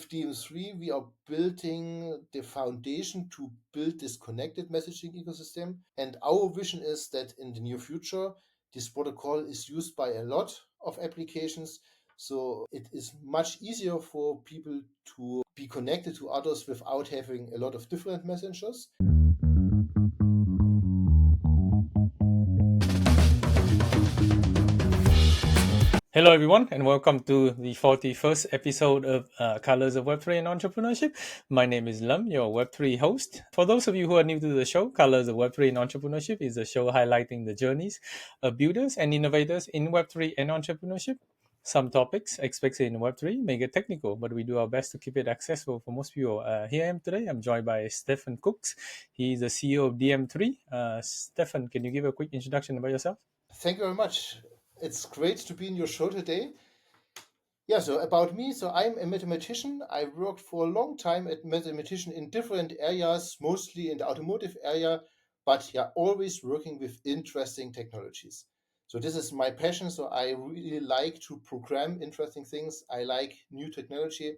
with dm3, we are building the foundation to build this connected messaging ecosystem. And our vision is that in the near future, this protocol is used by a lot of applications. So it is much easier for people to be connected to others without having a lot of different messengers. Hello, everyone, and welcome to the 41st episode of Colors of Web3 and Entrepreneurship. My name is Lum, your Web3 host. For those of you who are new to the show, Colors of Web3 and Entrepreneurship is a show highlighting the journeys of builders and innovators in Web3 and entrepreneurship. Some topics, especially in Web3, may get technical, but we do our best to keep it accessible for most people. Here I am today. I'm joined by Steffen Kux. He's the CEO of dm3. Steffen, can you give a quick introduction about yourself? Thank you very much. It's great to be in your show today. Yeah, so about me, so I'm a mathematician. I worked for a long time as mathematician in different areas, mostly in the automotive area, but yeah, always working with interesting technologies. So this is my passion. So I really like to program interesting things. I like new technology.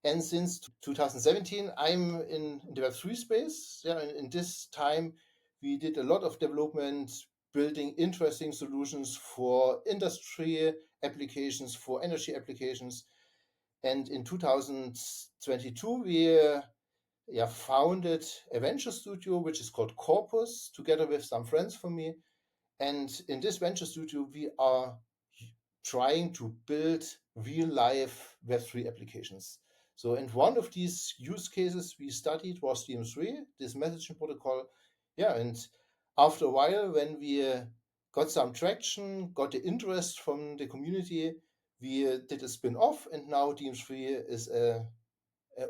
And since 2017, I'm in the Web3 space. Yeah, and in this time, we did a lot of development, building interesting solutions for industry applications, for energy applications. And in 2022, we founded a venture studio, which is called Corpus, together with some friends from me. And in this venture studio, we are trying to build real life Web3 applications. So, and one of these use cases we studied was dm3, this messaging protocol. Yeah, and after a while, when we got some traction, got the interest from the community, we did a spin off, and now dm3 is a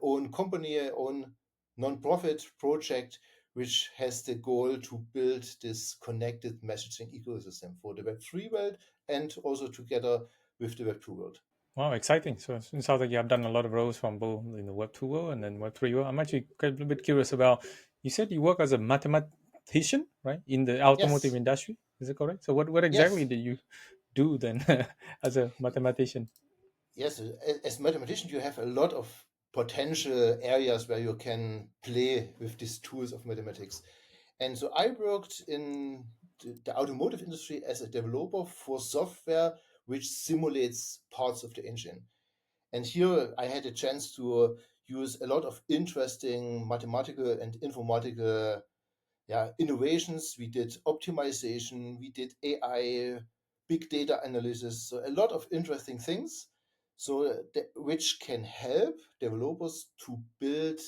own company, a own non-profit project, which has the goal to build this connected messaging ecosystem for the Web3 world and also together with the Web2 world. Wow, exciting. So it sounds like you have done a lot of roles from both in the Web 2 world and then Web 3 world. I'm actually a little bit curious about, you said you work as a mathematician, right? In the automotive Yes, industry. Is it correct? So what exactly yes, did you do then as a mathematician? yes. As mathematician, you have a lot of potential areas where you can play with these tools of mathematics. And so I worked in the automotive industry as a developer for software which simulates parts of the engine. And here I had a chance to use a lot of interesting mathematical and informatical innovations. We did optimization, we did AI, big data analysis, so a lot of interesting things. So which can help developers to build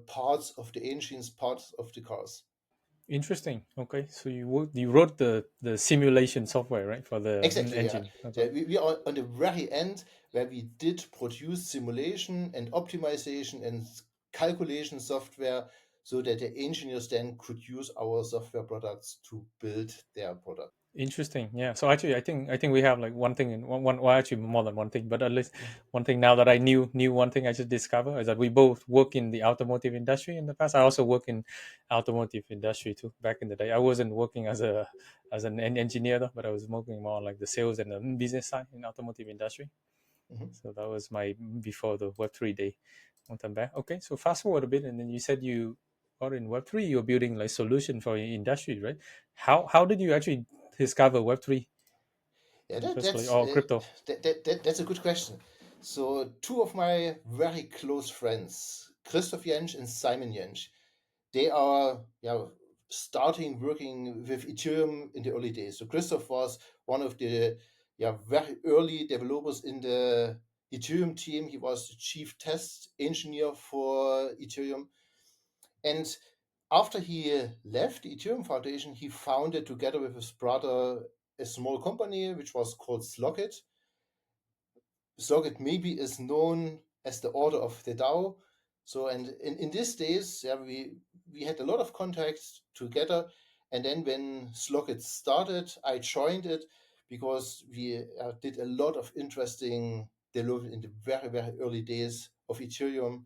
parts of the engines, parts of the cars. Interesting. Okay. So you wrote the simulation software, right? For the Exactly, yeah. engine. Okay. So we are on the very end where we did produce simulation and optimization and calculation software so that the engineers then could use our software products to build their product. Interesting. Yeah. So actually, I think we have like one thing in well, actually more than one thing, but at least one thing now that I knew one thing I just discovered is that we both work in the automotive industry in the past. I also work in automotive industry too back in the day. I wasn't working as an engineer though, but I was working more on like the sales and the business side in automotive industry. Mhm. So that was my before the Web3 day, one time back. Okay. So fast forward a bit, and then you said you are in Web3. You're building like solution for your industry, right? How did you actually discover Web3 Yeah, in the that, first place, that's or crypto? that's a good question. So two of my very close friends, Christoph Jensch and Simon Jensch, they are starting working with Ethereum in the early days. So Christoph was one of the very early developers in the Ethereum team. He was the chief test engineer for Ethereum. And after he left the Ethereum Foundation, he founded together with his brother a small company which was called Slockit. Slockit maybe is known as the order of the DAO. So, and in these days, we had a lot of contacts together. And then when Slockit started, I joined it because we did a lot of interesting development in the very, very early days of Ethereum.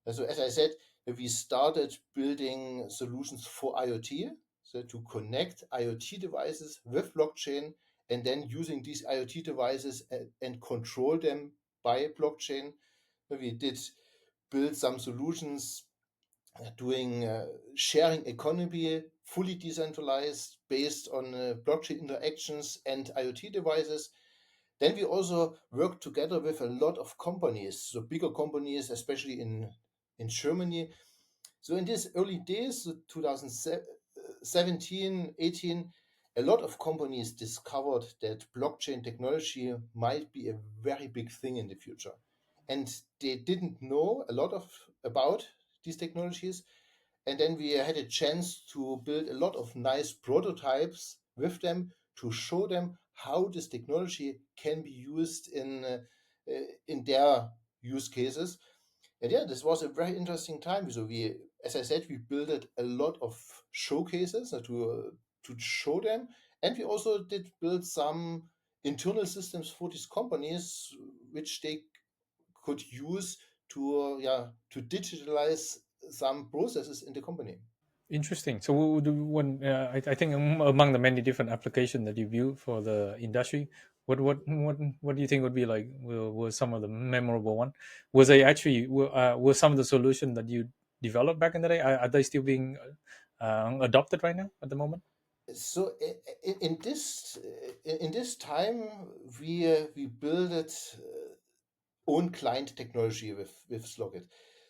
And so, as I said, we started building solutions for IoT, so to connect IoT devices with blockchain and then using these IoT devices and control them by blockchain. We did build some solutions doing sharing economy, fully decentralized, based on blockchain interactions and IoT devices. Then we also worked together with a lot of companies, so bigger companies, especially in Germany. So in these early days, 2017, 18, a lot of companies discovered that blockchain technology might be a very big thing in the future. And they didn't know a lot about these technologies. And then we had a chance to build a lot of nice prototypes with them to show them how this technology can be used in their use cases. And yeah, this was a very interesting time. So we, as I said, we built a lot of showcases to show them, and we also did build some internal systems for these companies, which they could use to digitalize some processes in the company. Interesting. So, when I think among the many different applications that you built for the industry, what do you think would be like were some of the memorable one? Was they actually were some of the solutions that you developed back in the day? Are they still being adopted right now at the moment? So in this time, we built own client technology with Slockit.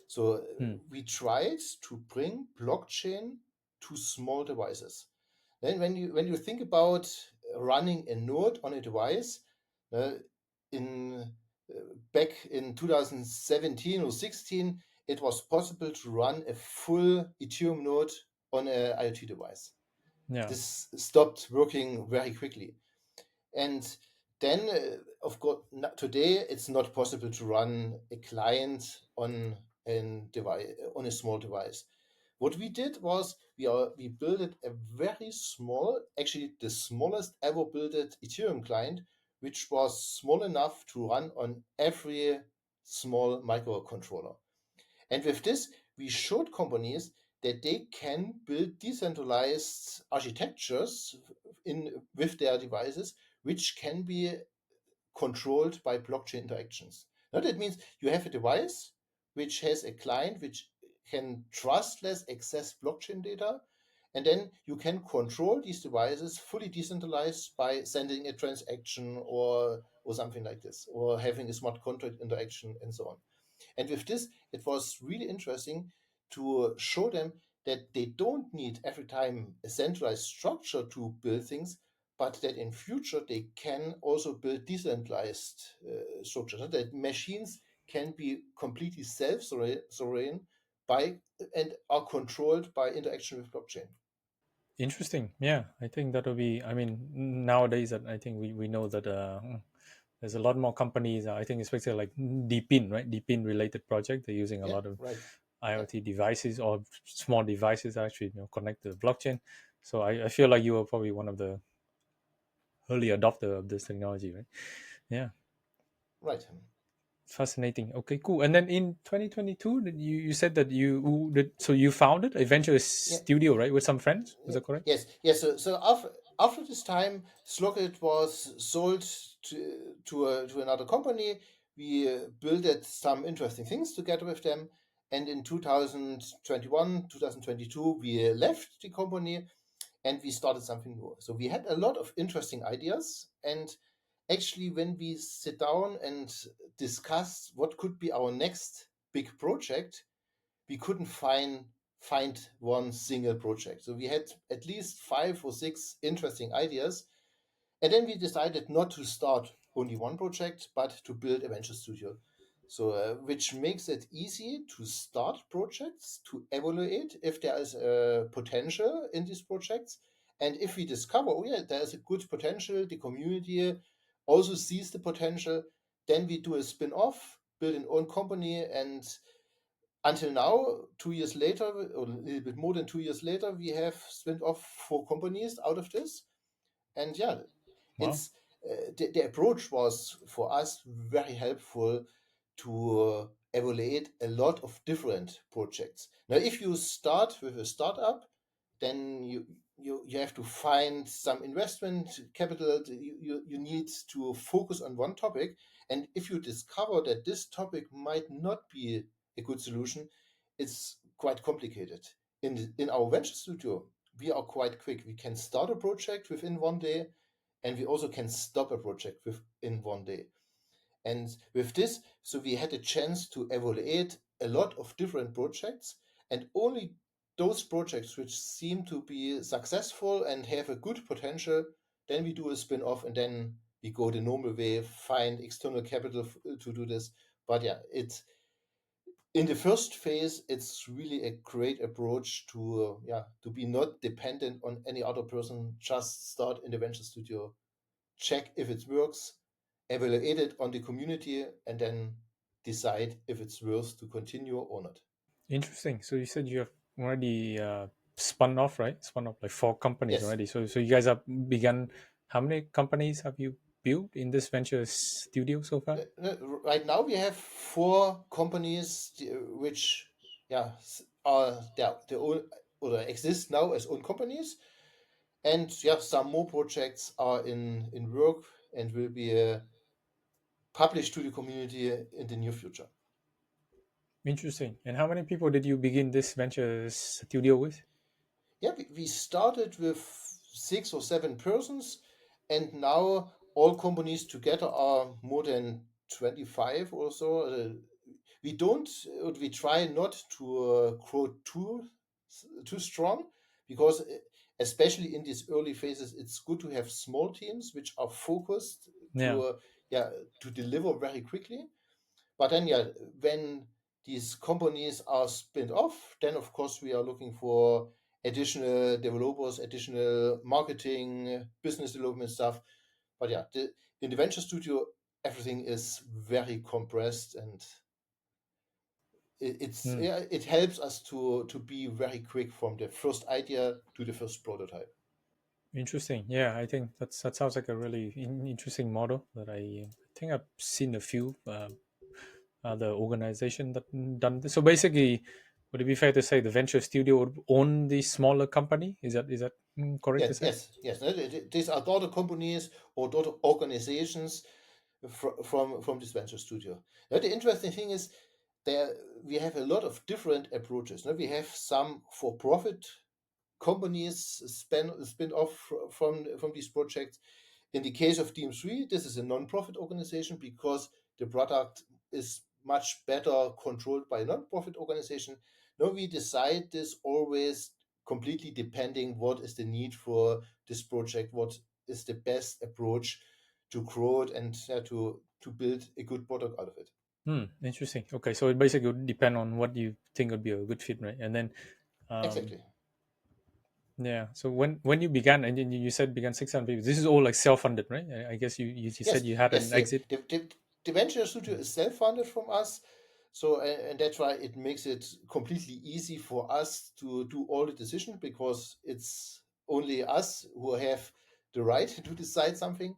So Hmm. we tried to bring blockchain to small devices. Then when you think about running a node on a device, uh, in back in 2017 or 16, it was possible to run a full Ethereum node on a IoT device. Yeah. This stopped working very quickly. And then, of course, today it's not possible to run a client on on a small device. What we did was we built a very small, actually the smallest ever built Ethereum client, which was small enough to run on every small microcontroller. And with this, we showed companies that they can build decentralized architectures with their devices, which can be controlled by blockchain interactions. Now, that means you have a device which has a client which can trustless access blockchain data, and then you can control these devices fully decentralized by sending a transaction or something like this, or having a smart contract interaction and so on. And with this, it was really interesting to show them that they don't need every time a centralized structure to build things, but that in future they can also build decentralized structures. That machines can be completely self-sovereign by and are controlled by interaction with blockchain. Interesting. Yeah, I think that will be. I mean, nowadays that I think we know that there's a lot more companies. I think especially like DPIN, right? DPIN related project. They're using a Yeah, lot of right. Yeah, IoT devices or small devices actually connect to the blockchain. So I feel like you were probably one of the early adopter of this technology, right? Yeah, right. fascinating. Okay, cool. And then in 2022, you said that so you founded a venture Yeah, studio, right, with some friends. Was that correct? yes, yes. So after this time, Slockit was sold to another company. We built some interesting things together with them, and in 2021, 2022, we left the company and we started something new. So we had a lot of interesting ideas, and actually, when we sit down and discuss what could be our next big project, we couldn't find one single project. So we had at least 5 or 6 interesting ideas, and then we decided not to start only one project, but to build a venture studio. So, which makes it easy to start projects, to evaluate if there is a potential in these projects. And if we discover, oh yeah, there is a good potential, the community also sees the potential, then we do a spin off, build an own company, and until now, 2 years later, or a little bit more than 2 years later, we have spun off 4 companies out of this. And yeah, Wow. it's the approach was for us very helpful to evaluate a lot of different projects. Now, if you start with a startup, then you have to find some investment capital. You need to focus on one topic. And if you discover that this topic might not be a good solution, it's quite complicated. In our venture studio, we are quite quick. We can start a project within 1 day, and we also can stop a project within 1 day. And with this, so we had a chance to evaluate a lot of different projects, and only those projects which seem to be successful and have a good potential, then we do a spin-off, and then we go the normal way, find external capital to do this. But yeah, it's in the first phase, it's really a great approach to be not dependent on any other person. Just start in the venture studio, check if it works, evaluate it on the community, and then decide if it's worth to continue or not. Interesting. So you said you have already spun off, right? Spun off like 4 companies Yes. already. So you guys have begun. How many companies have you built in this venture studio so far? Right now we have 4 companies which are their own or exist now as own companies, and some more projects are in work and will be published to the community in the near future. Interesting. And how many people did you begin this venture studio with? Yeah, we started with 6 or 7 persons, and now all companies together are more than 25 or so. We don't, we try not to grow too strong, because especially in these early phases, it's good to have small teams which are focused Yeah. to to deliver very quickly. But then, when these companies are split off, then of course we are looking for additional developers, additional marketing, business development stuff. But in the venture studio, everything is very compressed, and Hmm. it helps us to be very quick from the first idea to the first prototype. Interesting. Yeah, I think that sounds like a really interesting model that I think I've seen a few other organization that done this. So basically, would it be fair to say the venture studio would own the smaller company? Is that correct to Yes, say? yes, yes. No, these are daughter companies or daughter organizations from this venture studio. Now, the interesting thing is there we have a lot of different approaches. Now, we have some for-profit companies spin off from these projects. In the case of dm3, this is a non-profit organization because the product is much better controlled by a non-profit organization. Now we decide this always completely depending what is the need for this project, what is the best approach to grow it, and to build a good product out of it. Interesting. Okay, so it basically would depend on what you think would be a good fit, right? And then, um, Exactly. yeah. So when you began, and then you said began 600 people. This is all like self-funded, right? I guess you said Yes, you had yes. an exit. The venture studio is self-funded from us, so and that's why it makes it completely easy for us to do all the decisions, because it's only us who have the right to decide something.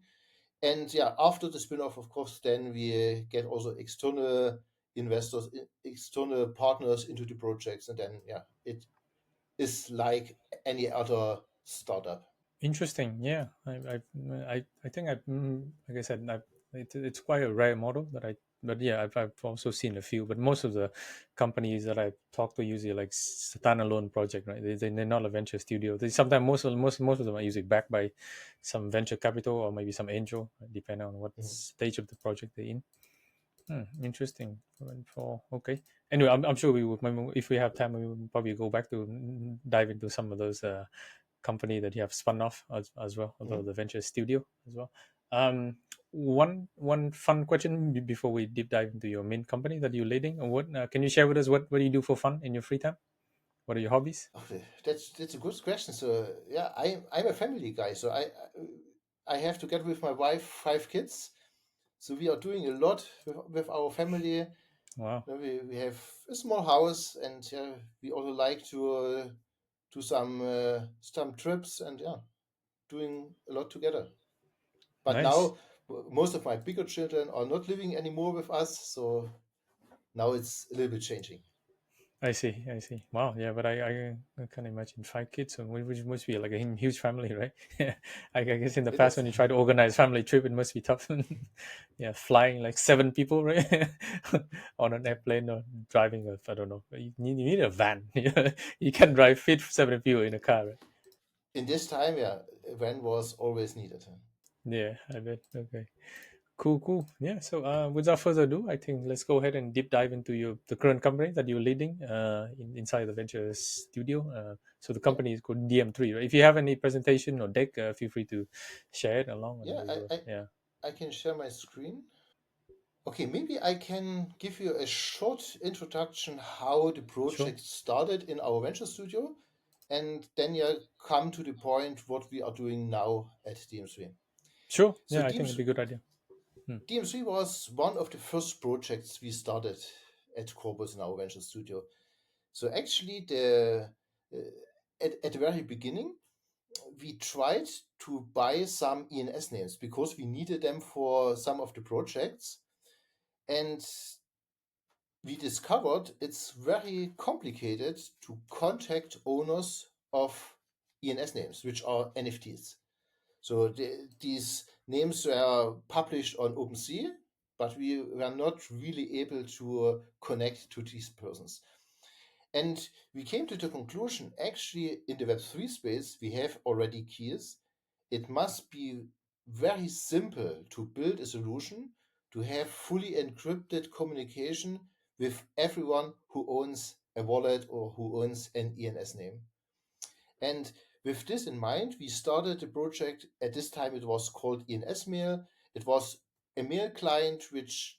And after the spin-off, of course, then we get also external investors, external partners into the projects, and then it is like any other startup. Interesting. Yeah, I think like I said, it's quite a rare model that but yeah, I've also seen a few, but most of the companies that I talk to usually like standalone project, right? They're not a venture studio. They sometimes most of them are usually backed by some venture capital or maybe some angel, depending on what Mhm. stage of the project they're in. Interesting. Okay. Anyway, I'm sure we would, maybe if we have time, we will probably go back to dive into some of those company that you have spun off as well, although Mhm. the venture studio as well. One fun question before we deep dive into your main company that you're leading. What can you share with us? What do you do for fun in your free time? What are your hobbies? Okay, that's a good question. So I'm a family guy. So I have together with my wife 5 kids. So we are doing a lot with our family. Wow, We have a small house, and we also like to do some trips, and doing a lot together. But nice. now most of my bigger children are not living anymore with us, so now it's a little bit changing. I see. I see. Wow. Yeah, but I can imagine 5 kids, so which must be like a huge family, right? I guess in the It past is. when you try to organize family trip, it must be tough. Yeah, flying like 7 people, right, on an airplane or driving a, I don't know. You need a van. You can drive fit 7 people in a car, right? In this time, yeah, a van was always needed. Yeah, I bet. Okay. Cool, cool. Yeah. So, without further ado, I think let's go ahead and deep dive into the current company that you're leading inside the venture studio. So the Yeah, company is called dm3. Right? If you have any presentation or deck, feel free to share it along, and yeah, we I, will. I, Yeah. I can share my screen. Okay, maybe I can give you a short introduction how the Sure. project started in our venture studio, and then you come to the point what we are doing now at DMC. Sure. So Yeah, I think it'd be a good idea. Hmm. DMC was one of the first projects we started at Corpus in our venture studio. So actually, uh, at the very beginning, we tried to buy some ENS names because we needed them for some of the projects, and we discovered it's very complicated to contact owners of ENS names, which are NFTs. So these names were published on OpenSea, but we were not really able to connect to these persons. And we came to the conclusion actually, in the Web3 space, we have already keys. It must be very simple to build a solution to have fully encrypted communication with everyone who owns a wallet or who owns an ENS name. And with this in mind, we started the project. At this time, it was called ENS Mail. It was a mail client which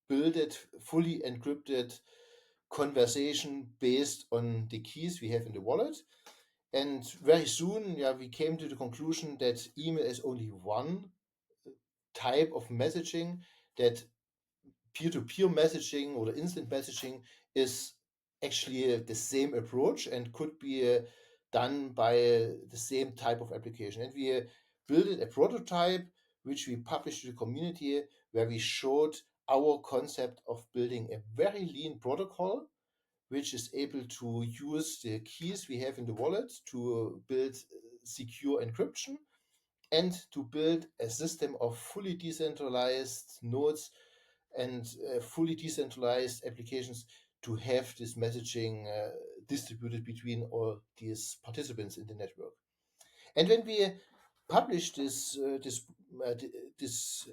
built fully encrypted conversation based on the keys we have in the wallet. And very soon, we came to the conclusion that email is only one type of messaging, that peer-to-peer messaging or instant messaging is actually the same approach and could be done by the same type of application. And we built a prototype which we published to the community, where we showed our concept of building a very lean protocol which is able to use the keys we have in the wallet to build secure encryption and to build a system of fully decentralized nodes and fully decentralized applications to have this messaging distributed between all these participants in the network. And when we published this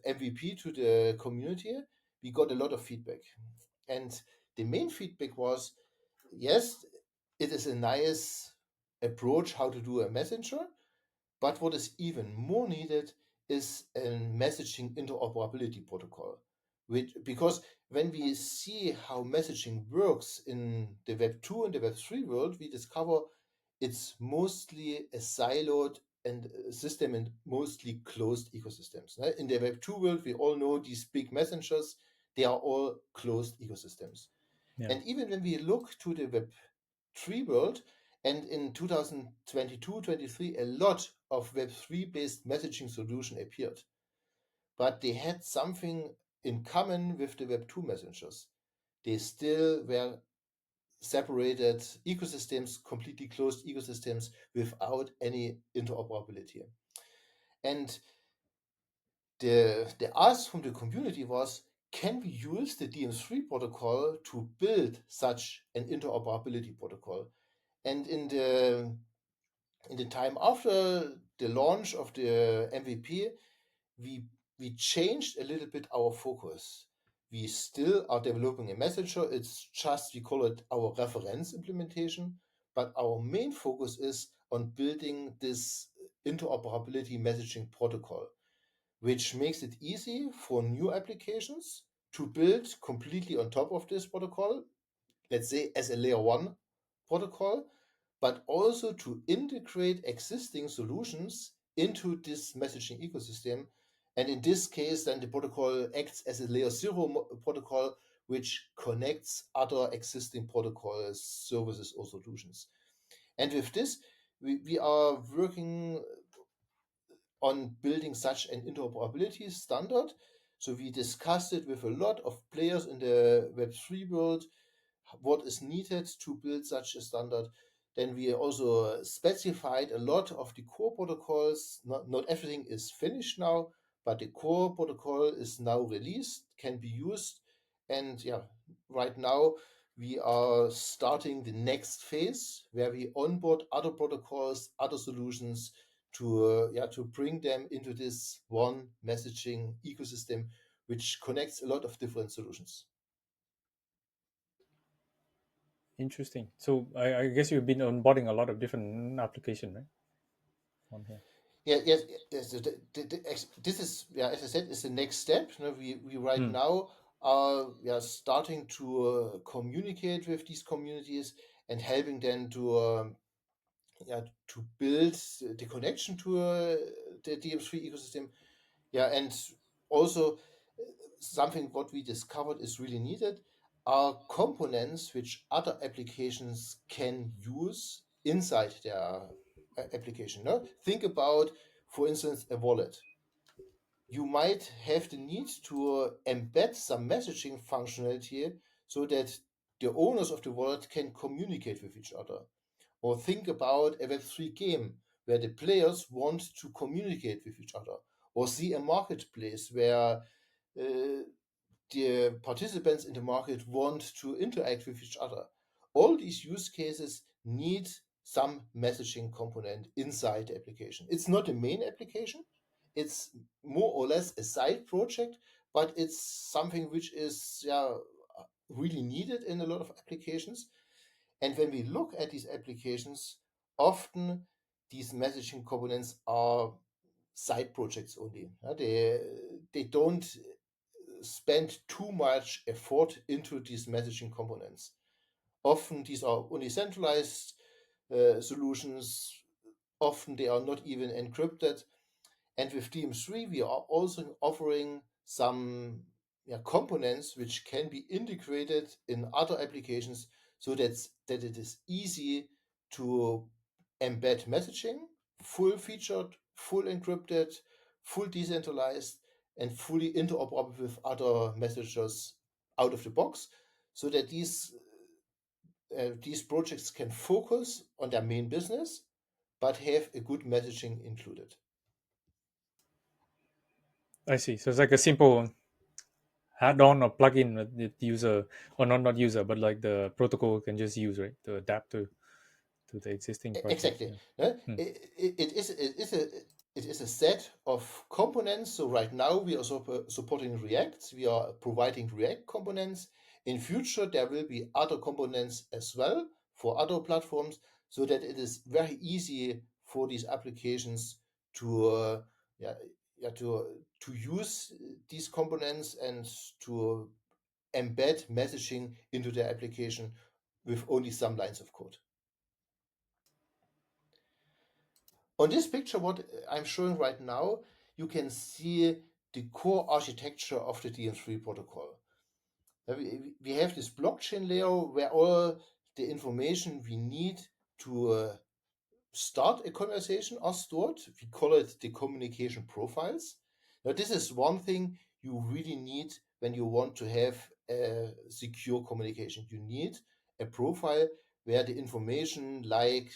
MVP to the community, we got a lot of feedback. And the main feedback was, yes, it is a nice approach how to do a messenger, but what is even more needed is a messaging interoperability protocol. Because when we see how messaging works in the Web 2 and the Web 3 world, we discover it's mostly a siloed and system and mostly closed ecosystems. In the Web 2 world, we all know these big messengers, they are all closed ecosystems. Yeah. And even when we look to the Web 3 world, and in 2022-23, a lot of Web3 based messaging solution appeared, but they had something in common with the Web2 messengers. They still were separated ecosystems, completely closed ecosystems without any interoperability. And the ask from the community was, can we use the DMS3 protocol to build such an interoperability protocol? And in the time after the launch of the MVP, we we changed a little bit our focus. We still are developing a messenger. It's just we call it our reference implementation, but our main focus is on building this interoperability messaging protocol, which makes it easy for new applications to build completely on top of this protocol, let's say as a layer one protocol, but also to integrate existing solutions into this messaging ecosystem. And in this case, then the protocol acts as a layer zero protocol, which connects other existing protocols, services, or solutions. And with this, we are working on building such an interoperability standard. So we discussed it with a lot of players in the Web3 world. what is needed to build such a standard. Then we also specified a lot of the core protocols. Not everything is finished now, but the core protocol is now released, can be used. And yeah, right now we are starting the next phase where we onboard other protocols, other solutions to bring them into this one messaging ecosystem, which connects a lot of different solutions. Interesting. So I guess you've been onboarding a lot of different application, right? On here. Yeah, yes, yes. This is, yeah, as I said, is the next step. We right Hmm. now are starting to communicate with these communities and helping them to build the connection to the dm3 ecosystem. Yeah, and also something what we discovered is really needed are components which other applications can use inside their application. No? Think about, for instance, a wallet. You might have the need to embed some messaging functionality so that the owners of the wallet can communicate with each other. Or think about a Web3 game where the players want to communicate with each other. Or see a marketplace where the participants in the market want to interact with each other. All these use cases need some messaging component inside the application. It's not a main application, it's more or less a side project, but it's something which is really needed in a lot of applications. And when we look at these applications, often these messaging components are side projects only. They don't spend too much effort into these messaging components. Often these are only centralized solutions. Often they are not even encrypted. And with dm3, we are also offering some components which can be integrated in other applications so that it is easy to embed messaging, full featured, full encrypted, full decentralized, and fully interoperable with other messengers out of the box, so that these projects can focus on their main business but have a good messaging included. I see. So it's like a simple add-on or plugin that the user, or not user, but like the protocol can just use, right, to adapt to the existing project. Exactly. Yeah. Ne? Hmm. It is a set of components. So right now we are supporting React. We are providing React components. In future, there will be other components as well for other platforms, so that it is very easy for these applications to yeah, to use these components and to embed messaging into their application with only some lines of code. On this picture, what I'm showing right now, you can see the core architecture of the dm3 protocol. We have this blockchain layer where all the information we need to start a conversation are stored. We call it the communication profiles. Now, this is one thing you really need when you want to have a secure communication. You need a profile where the information like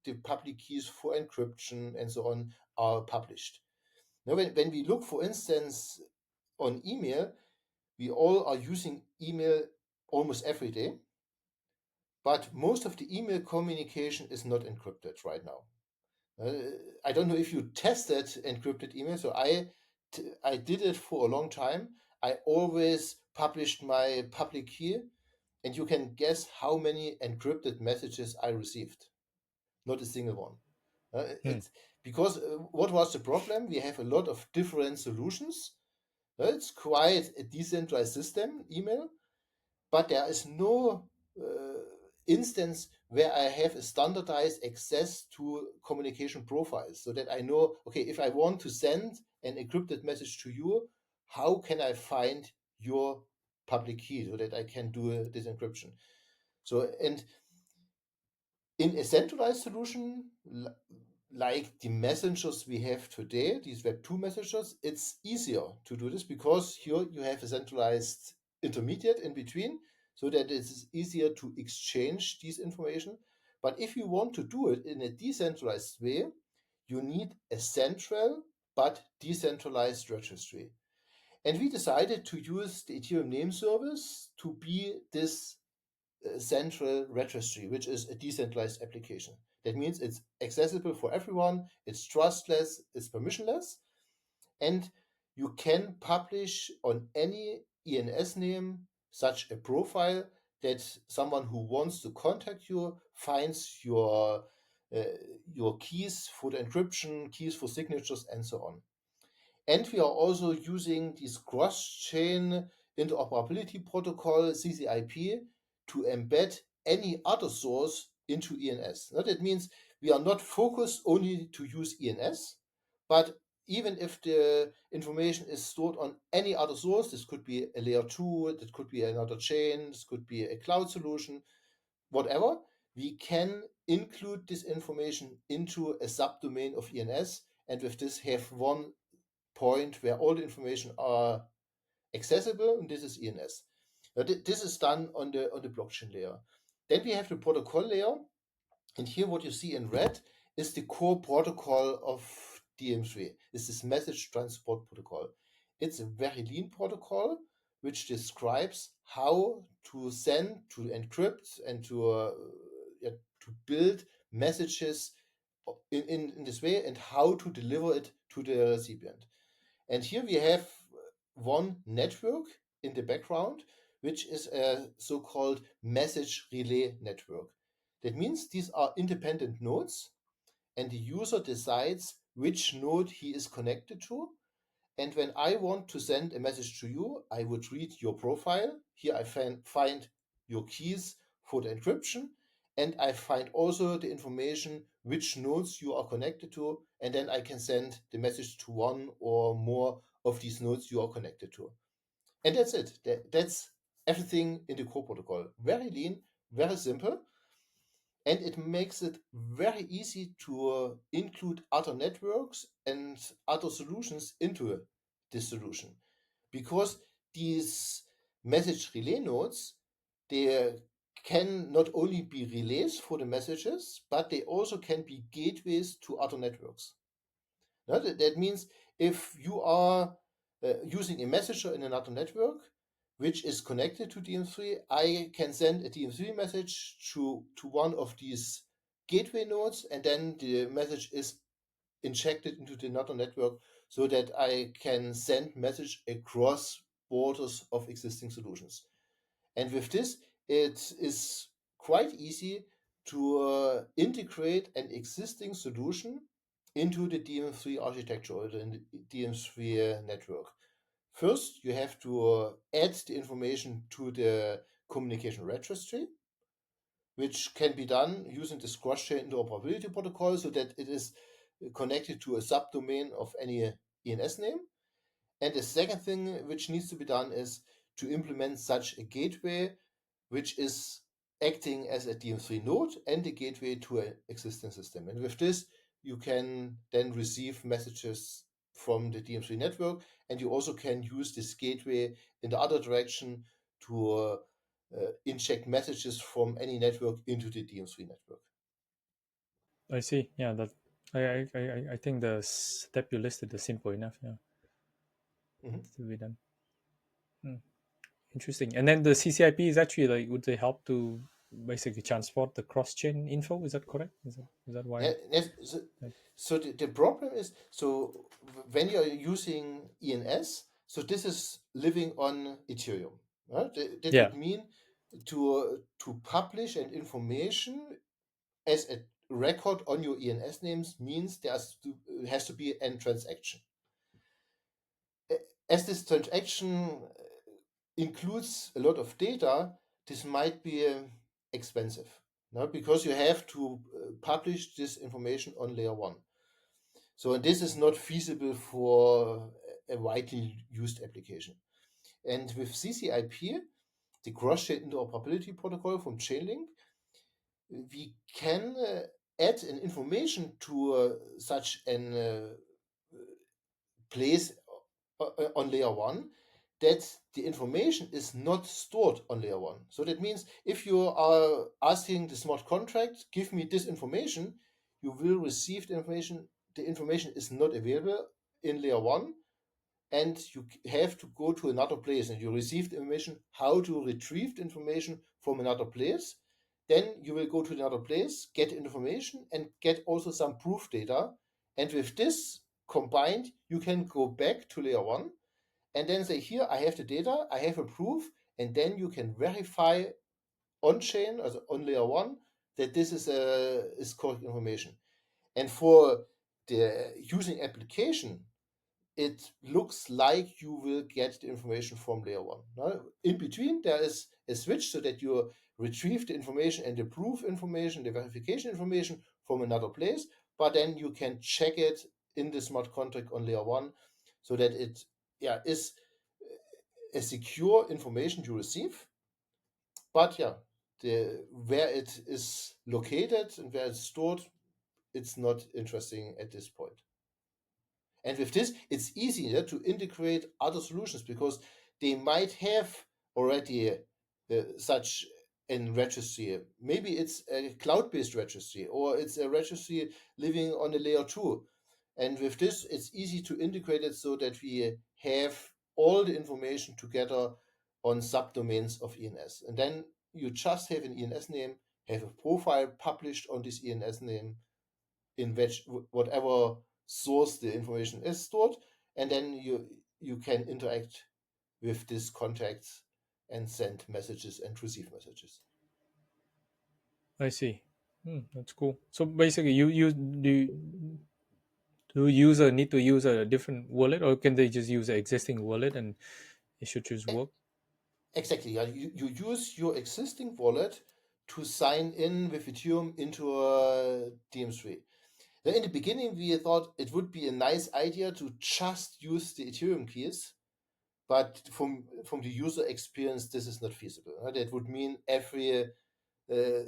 the public keys for encryption and so on are published. Now, when we look, for instance, on email, we all are using email almost every day, but most of the email communication is not encrypted right now. I don't know if you tested encrypted email. So I did it for a long time. I always published my public key, and you can guess how many encrypted messages I received. Not a single one. Hmm. It's because what was the problem? We have a lot of different solutions. It's quite a decentralized system, email, but there is no instance where I have a standardized access to communication profiles so that I know, okay, if I want to send an encrypted message to you, how can I find your public key so that I can do this encryption? So, and in a centralized solution, like the messengers we have today, these Web2 messengers, it's easier to do this because here you have a centralized intermediate in between. so that it is easier to exchange these information. But if you want to do it in a decentralized way, you need a central but decentralized registry. And we decided to use the Ethereum name service to be this central registry, which is a decentralized application. That means it's accessible for everyone, it's trustless, it's permissionless, and you can publish on any ENS name such a profile that someone who wants to contact you finds your keys for the encryption, keys for signatures, and so on. And we are also using this cross-chain interoperability protocol, CCIP, to embed any other source into ENS. Now, that means we are not focused only to use ENS, but even if the information is stored on any other source, this could be a layer 2, that could be another chain, this could be a cloud solution, whatever, we can include this information into a subdomain of ENS, and with this have one point where all the information are accessible, and this is ENS. Now, this is done on the blockchain layer. Then we have the protocol layer, and here what you see in red is the core protocol of dm3. It's this message transport protocol. It's a very lean protocol which describes how to send, to encrypt, and to build messages in this way, and how to deliver it to the recipient. And here we have one network in the background, which is a so-called message relay network. That means these are independent nodes, and the user decides which node he is connected to. And when I want to send a message to you, I would read your profile. Here I find your keys for the encryption, and I find also the information which nodes you are connected to, and then I can send the message to one or more of these nodes you are connected to. And that's it. That's everything in the core protocol. Very lean, very simple, and it makes it very easy to include other networks and other solutions into this solution, because these message relay nodes, they can not only be relays for the messages, but they also can be gateways to other networks. Now, that means if you are using a messenger in another network which is connected to dm3, I can send a dm3 message to one of these gateway nodes, and then the message is injected into the another network, so that I can send message across borders of existing solutions. And with this, it is quite easy to integrate an existing solution into the dm3 architecture or the dm3 network. First, you have to add the information to the communication registry, which can be done using this cross-chain interoperability protocol, so that it is connected to a subdomain of any ENS name. And the second thing which needs to be done is to implement such a gateway, which is acting as a dm3 node and a gateway to an existing system. And with this, you can then receive messages from the dm3 network, and you also can use this gateway in the other direction to inject messages from any network into the dm3 network. I see. Yeah, that I think the step you listed is simple enough. Yeah, to be done. Interesting. And then the CCIP is actually like, would they help to basically transport the cross chain info? Is that correct? Is that why? Yeah, yes, so the problem is, so when you're using ENS, so this is living on Ethereum. Right? That Yeah. would mean to publish an information as a record on your ENS names means there has to be a transaction. As this transaction includes a lot of data, this might be expensive, no? Because you have to publish this information on layer 1. So this is not feasible for a widely used application. And with CCIP, the cross-chain interoperability protocol from Chainlink, we can add an information to such an place on layer 1 that the information is not stored on layer 1. So that means if you are asking the smart contract, give me this information, you will receive the information. The information is not available in layer 1, and you have to go to another place and you receive the information how to retrieve the information from another place. Then you will go to another place, get information, and get also some proof data. And with this combined, you can go back to layer 1 and then say, here I have the data, I have a proof, and then you can verify on chain, also on layer 1, that this is correct information. And for the using application, it looks like you will get the information from layer 1. Now, in between, there is a switch so that you retrieve the information and the proof information, the verification information from another place, but then you can check it in the smart contract on layer 1 so that it is a secure information you receive. But where it is located and where it's stored, it's not interesting at this point. And with this, it's easier to integrate other solutions because they might have already such a registry. Maybe it's a cloud-based registry, or it's a registry living on a layer 2. And with this, it's easy to integrate it so that we have all the information together on subdomains of ENS. And then you just have an ENS name, have a profile published on this ENS name, in which whatever source the information is stored, and then you can interact with these contacts and send messages and receive messages. I see. That's cool. So basically, do user need to use a different wallet, or can they just use an existing wallet and it should just work? Exactly. You use your existing wallet to sign in with Ethereum into a dm3. Now, in the beginning, we thought it would be a nice idea to just use the Ethereum keys, but from the user experience, this is not feasible. That would mean every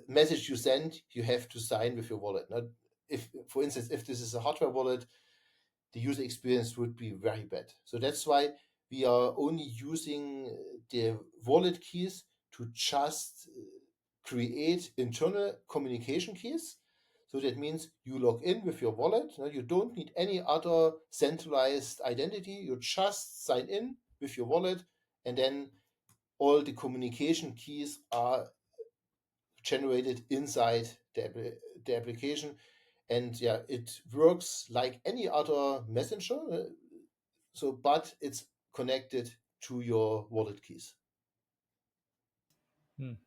message you send, you have to sign with your wallet. Not if, for instance, if this is a hardware wallet, the user experience would be very bad. So that's why we are only using the wallet keys to just create internal communication keys. So that means you log in with your wallet. You don't need any other centralized identity. You just sign in with your wallet, and then all the communication keys are generated inside the application. And it works like any other messenger. But it's connected to your wallet keys.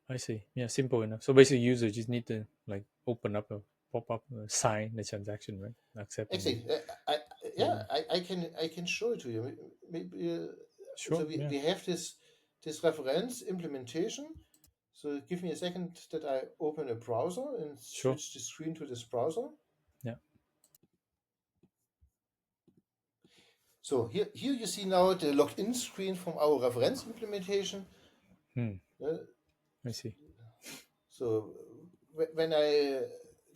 I see. Yeah, simple enough. So basically, user just need to like open up a pop up, sign the transaction, right? Accept and then. Exactly. I can show it to you. Maybe, Sure. so we, Yeah. we have this reference implementation. So give me a second that I open a browser and Sure. switch the screen to this browser. Yeah. So here you see now the login screen from our reference implementation. Uh, I see. So when I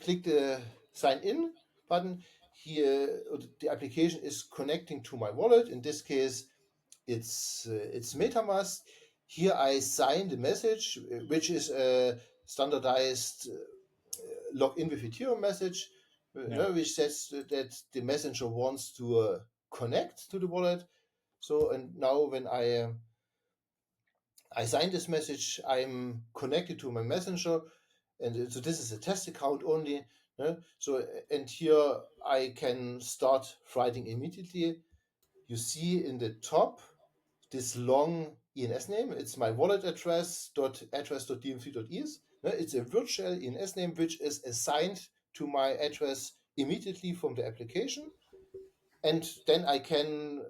click the sign in button, here the application is connecting to my wallet. In this case, it's MetaMask. Here I sign the message, which is a standardized login with Ethereum message, which says that the messenger wants to connect to the wallet. So, and now when I sign this message, I'm connected to my messenger, and so this is a test account only. So, and here I can start writing immediately. You see in the top this long ENS name. It's my wallet address.address.dm3.es. It's a virtual ENS name which is assigned to my address immediately from the application. And then I can,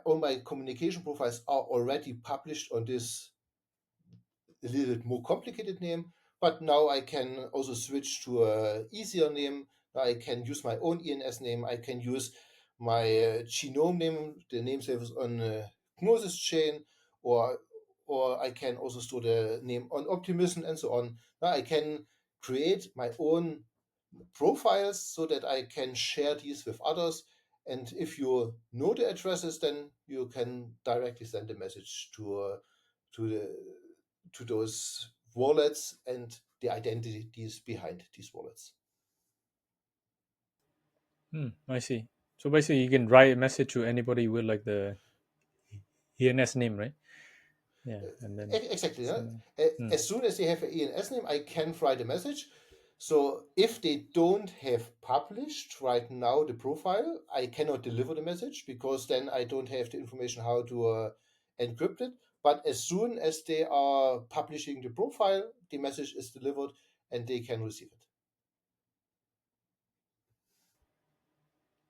all my communication profiles are already published on this a little bit more complicated name, but now I can also switch to a easier name. I can use my own ENS name. I can use my genome name, the namespace on Gnosis chain, or I can also store the name on Optimism and so on. Now I can create my own profiles so that I can share these with others. And if you know the addresses, then you can directly send a message to those wallets and the identities behind these wallets. I see. So basically, you can write a message to anybody with like the ENS name, right? Yeah, and then Exactly. send. As soon as they have an ENS name, I can write a message. So if they don't have published right now the profile, I cannot deliver the message because then I don't have the information how to encrypt it. But as soon as they are publishing the profile, the message is delivered and they can receive it.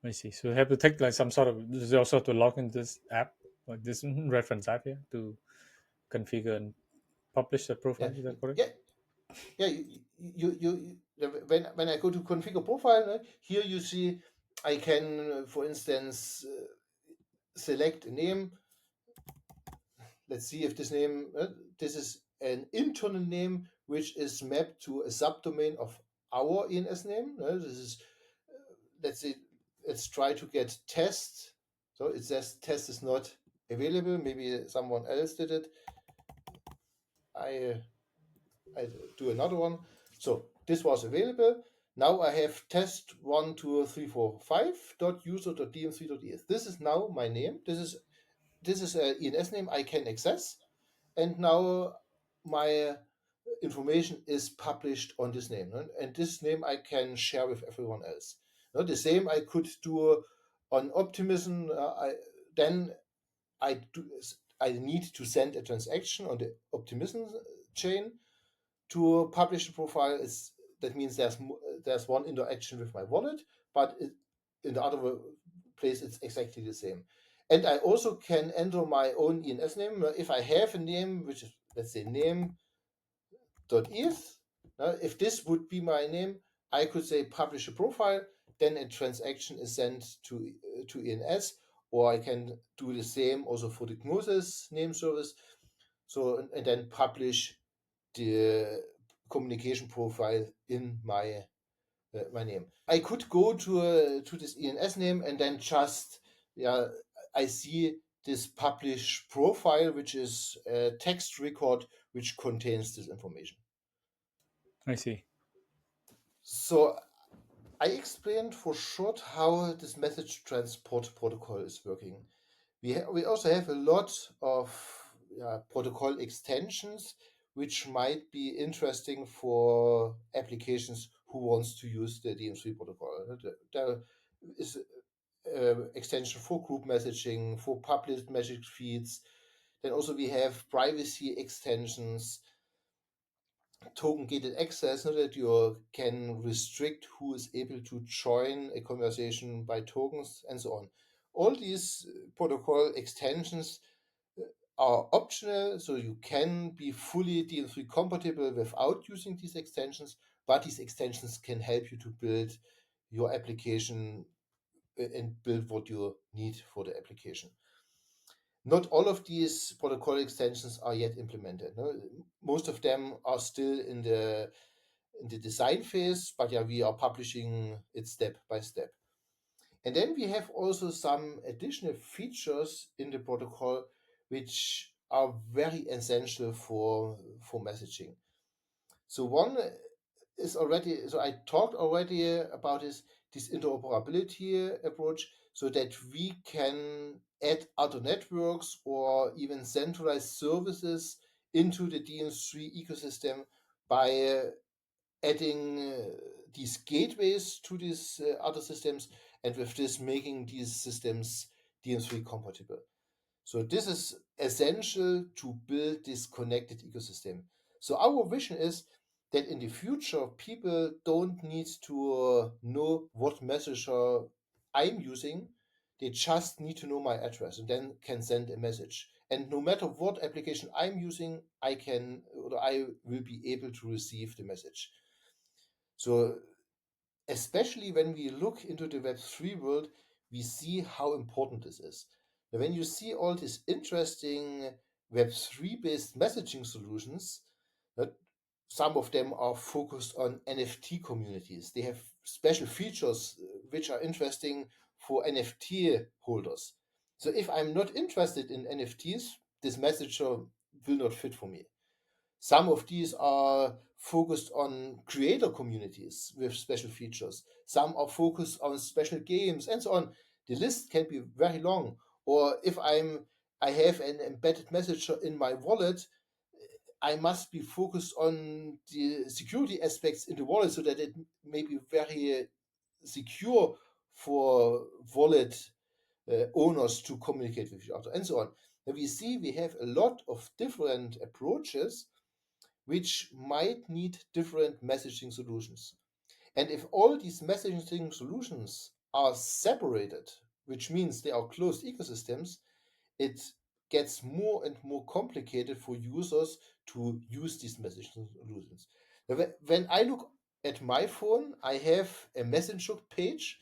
I see. So you have to take like some sort of, you also have to log in this app, like this reference app here, to configure and publish the Yeah, profile. Is that correct? yeah, yeah. When I go to configure profile, here you see I can, for instance, select a name. Let's see if this name, this is an internal name which is mapped to a subdomain of our ENS name. This is, let's see, let's try to get test. So it says test is not available. Maybe someone else did it. I do another one. So this was available. Now I have test 12345.user.dm3.es. This is now my name. This is an ENS name I can access. And now my information is published on this name. And this name I can share with everyone else. The same I could do on Optimism. Then I need to send a transaction on the Optimism chain to publish the profile. That means there's one interaction with my wallet, but in the other place it's exactly the same. And I also can enter my own ENS name if I have a name which is, let's say, name.eth. If this would be my name, I could say publish a profile, then a transaction is sent to ENS, or I can do the same also for the Gnosis name service. So and then publish the communication profile in my name. I could go to this ENS name and then just I see this publish profile, which is a text record which contains this information. I see. So I explained for short how this message transport protocol is working. We also have a lot of protocol extensions which might be interesting for applications who wants to use the DM3 protocol. There is extension for group messaging, for published message feeds. Then also we have privacy extensions, token gated access, so that you can restrict who is able to join a conversation by tokens and so on. All these protocol extensions are optional, so you can be fully DM3 compatible without using these extensions, but these extensions can help you to build your application and build what you need for the application. Not all of these protocol extensions are yet implemented. No? Most of them are still in the design phase, but we are publishing it step by step. And then we have also some additional features in the protocol which are very essential for messaging. So one is already, so I talked already about this interoperability approach, so that we can add other networks or even centralized services into the DM3 ecosystem by adding these gateways to these other systems, and with this making these systems DM3 compatible. So this is essential to build this connected ecosystem. So our vision is that in the future, people don't need to know what messenger I'm using. They just need to know my address and then can send a message. And no matter what application I'm using, I will be able to receive the message. So especially when we look into the Web3 world, we see how important this is. Now, when you see all these interesting Web3 based messaging solutions, some of them are focused on NFT communities. They have special features which are interesting for NFT holders. So if I'm not interested in NFTs, this messenger will not fit for me. Some of these are focused on creator communities with special features. Some are focused on special games and so on. The list can be very long. Or if I have an embedded messenger in my wallet, I must be focused on the security aspects in the wallet so that it may be very secure for wallet owners to communicate with each other and so on. And we see we have a lot of different approaches which might need different messaging solutions. And if all these messaging solutions are separated, which means they are closed ecosystems, it gets more and more complicated for users to use these messaging solutions. When I look at my phone, I have a messenger page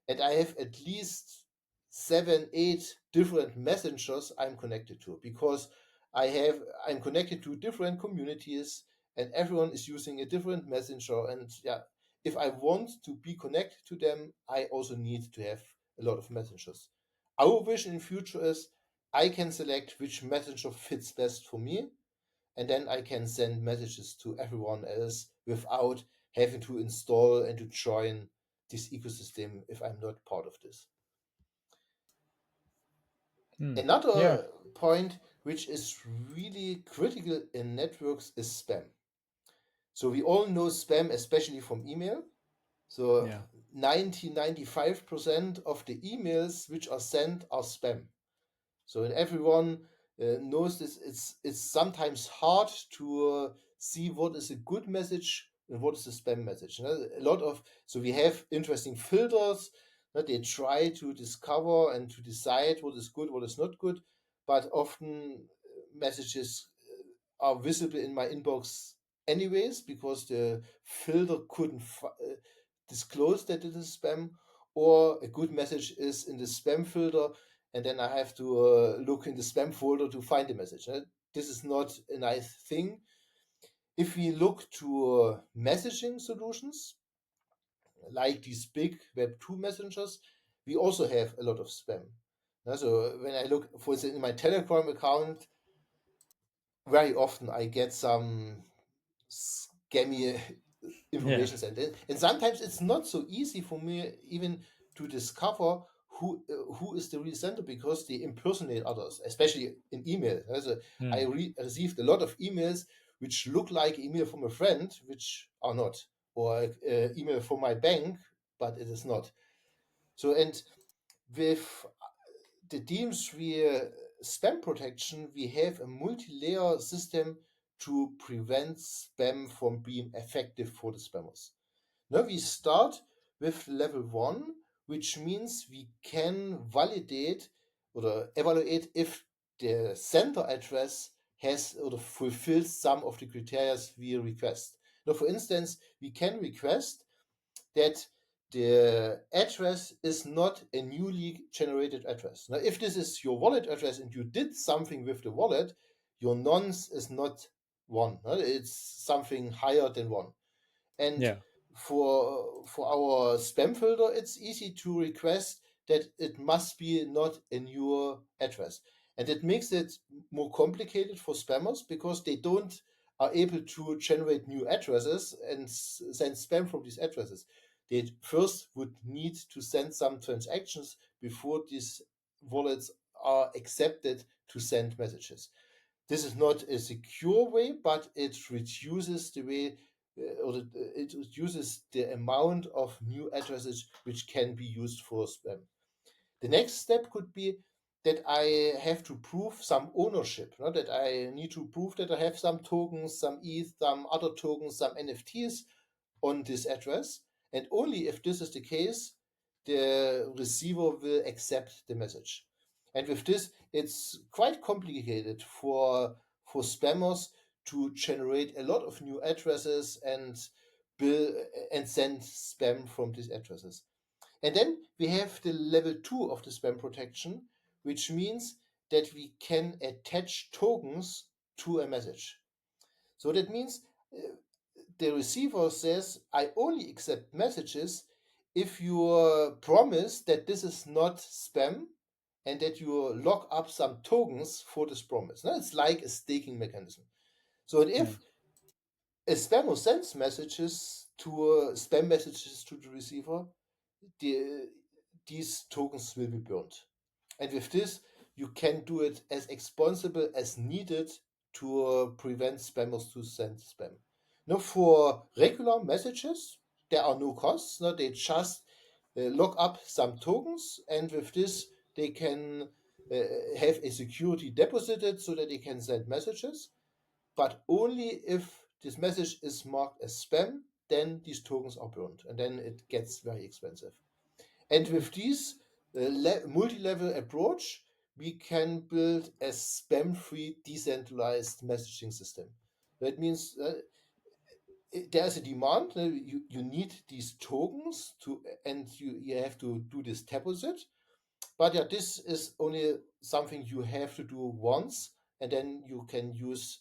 and I have at least 7, 8 different messengers I'm connected to because I'm connected to different communities and everyone is using a different messenger. And yeah, if I want to be connected to them, I also need to have a lot of messengers. Our vision in future is I can select which messenger fits best for me, and then I can send messages to everyone else without having to install and to join this ecosystem if I'm not part of this. Yeah. Another point which is really critical in networks is spam. So we all know spam, especially from email. So Yeah. 95% of the emails which are sent are spam. So everyone knows this. It's sometimes hard to see what is a good message and what is a spam message. A lot of so we have interesting filters that they try to discover and to decide what is good, what is not good. But often messages are visible in my inbox anyways because the filter couldn't disclose that it is spam, or a good message is in the spam filter and then I have to look in the spam folder to find the message. This is not a nice thing. If we look to messaging solutions, like these big Web2 messengers, we also have a lot of spam. So when I look, for instance, in my Telegram account, very often I get some scammy Yeah. information sent in. And sometimes it's not so easy for me even to discover who is the real sender because they impersonate others, especially in email. So I received a lot of emails which look like email from a friend, which are not, or email from my bank, but it is not. So and with the dm3 spam protection, we have a multi-layer system to prevent spam from being effective for the spammers. Now we start with level 1, which means we can validate or evaluate if the sender address has or fulfills some of the criteria we request. Now, for instance, we can request that the address is not a newly generated address. Now, if this is your wallet address and you did something with the wallet, your nonce is not 1. It's something higher than 1. And Yeah. for our spam filter, it's easy to request that it must be not a newer address. And it makes it more complicated for spammers because they don't are able to generate new addresses and send spam from these addresses. They first would need to send some transactions before these wallets are accepted to send messages. This is not a secure way, but it reduces the way it reduces the amount of new addresses which can be used for spam. The next step could be that I have to prove some ownership, that I need to prove that I have some tokens, some ETH, some other tokens, some NFTs on this address. And only if this is the case, the receiver will accept the message. And with this, it's quite complicated for spammers to generate a lot of new addresses and bill and send spam from these addresses. And then we have the level 2 of the spam protection, which means that we can attach tokens to a message. So that means the receiver says, I only accept messages if you promise that this is not spam and that you lock up some tokens for this promise. Now, it's like a staking mechanism. So if a spammer sends messages to spam messages to the receiver, these tokens will be burned. And with this, you can do it as expansible as needed to prevent spammers to send spam. Now, for regular messages, there are no costs. No, they just lock up some tokens, and with this, they can have a security deposited so that they can send messages. But only if this message is marked as spam, then these tokens are burned, and then it gets very expensive. And with this multi-level approach, we can build a spam-free decentralized messaging system. That means there's a demand. You need these tokens and you have to do this deposit. But yeah, this is only something you have to do once, and then you can use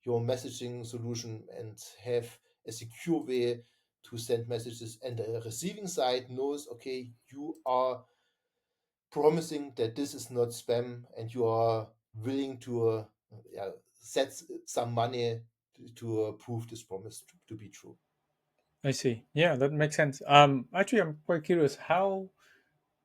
your messaging solution and have a secure way to send messages. And the receiving side knows, okay, you are promising that this is not spam, and you are willing to set some money to prove this promise to be true. I see. Yeah, that makes sense. Actually, I'm quite curious. How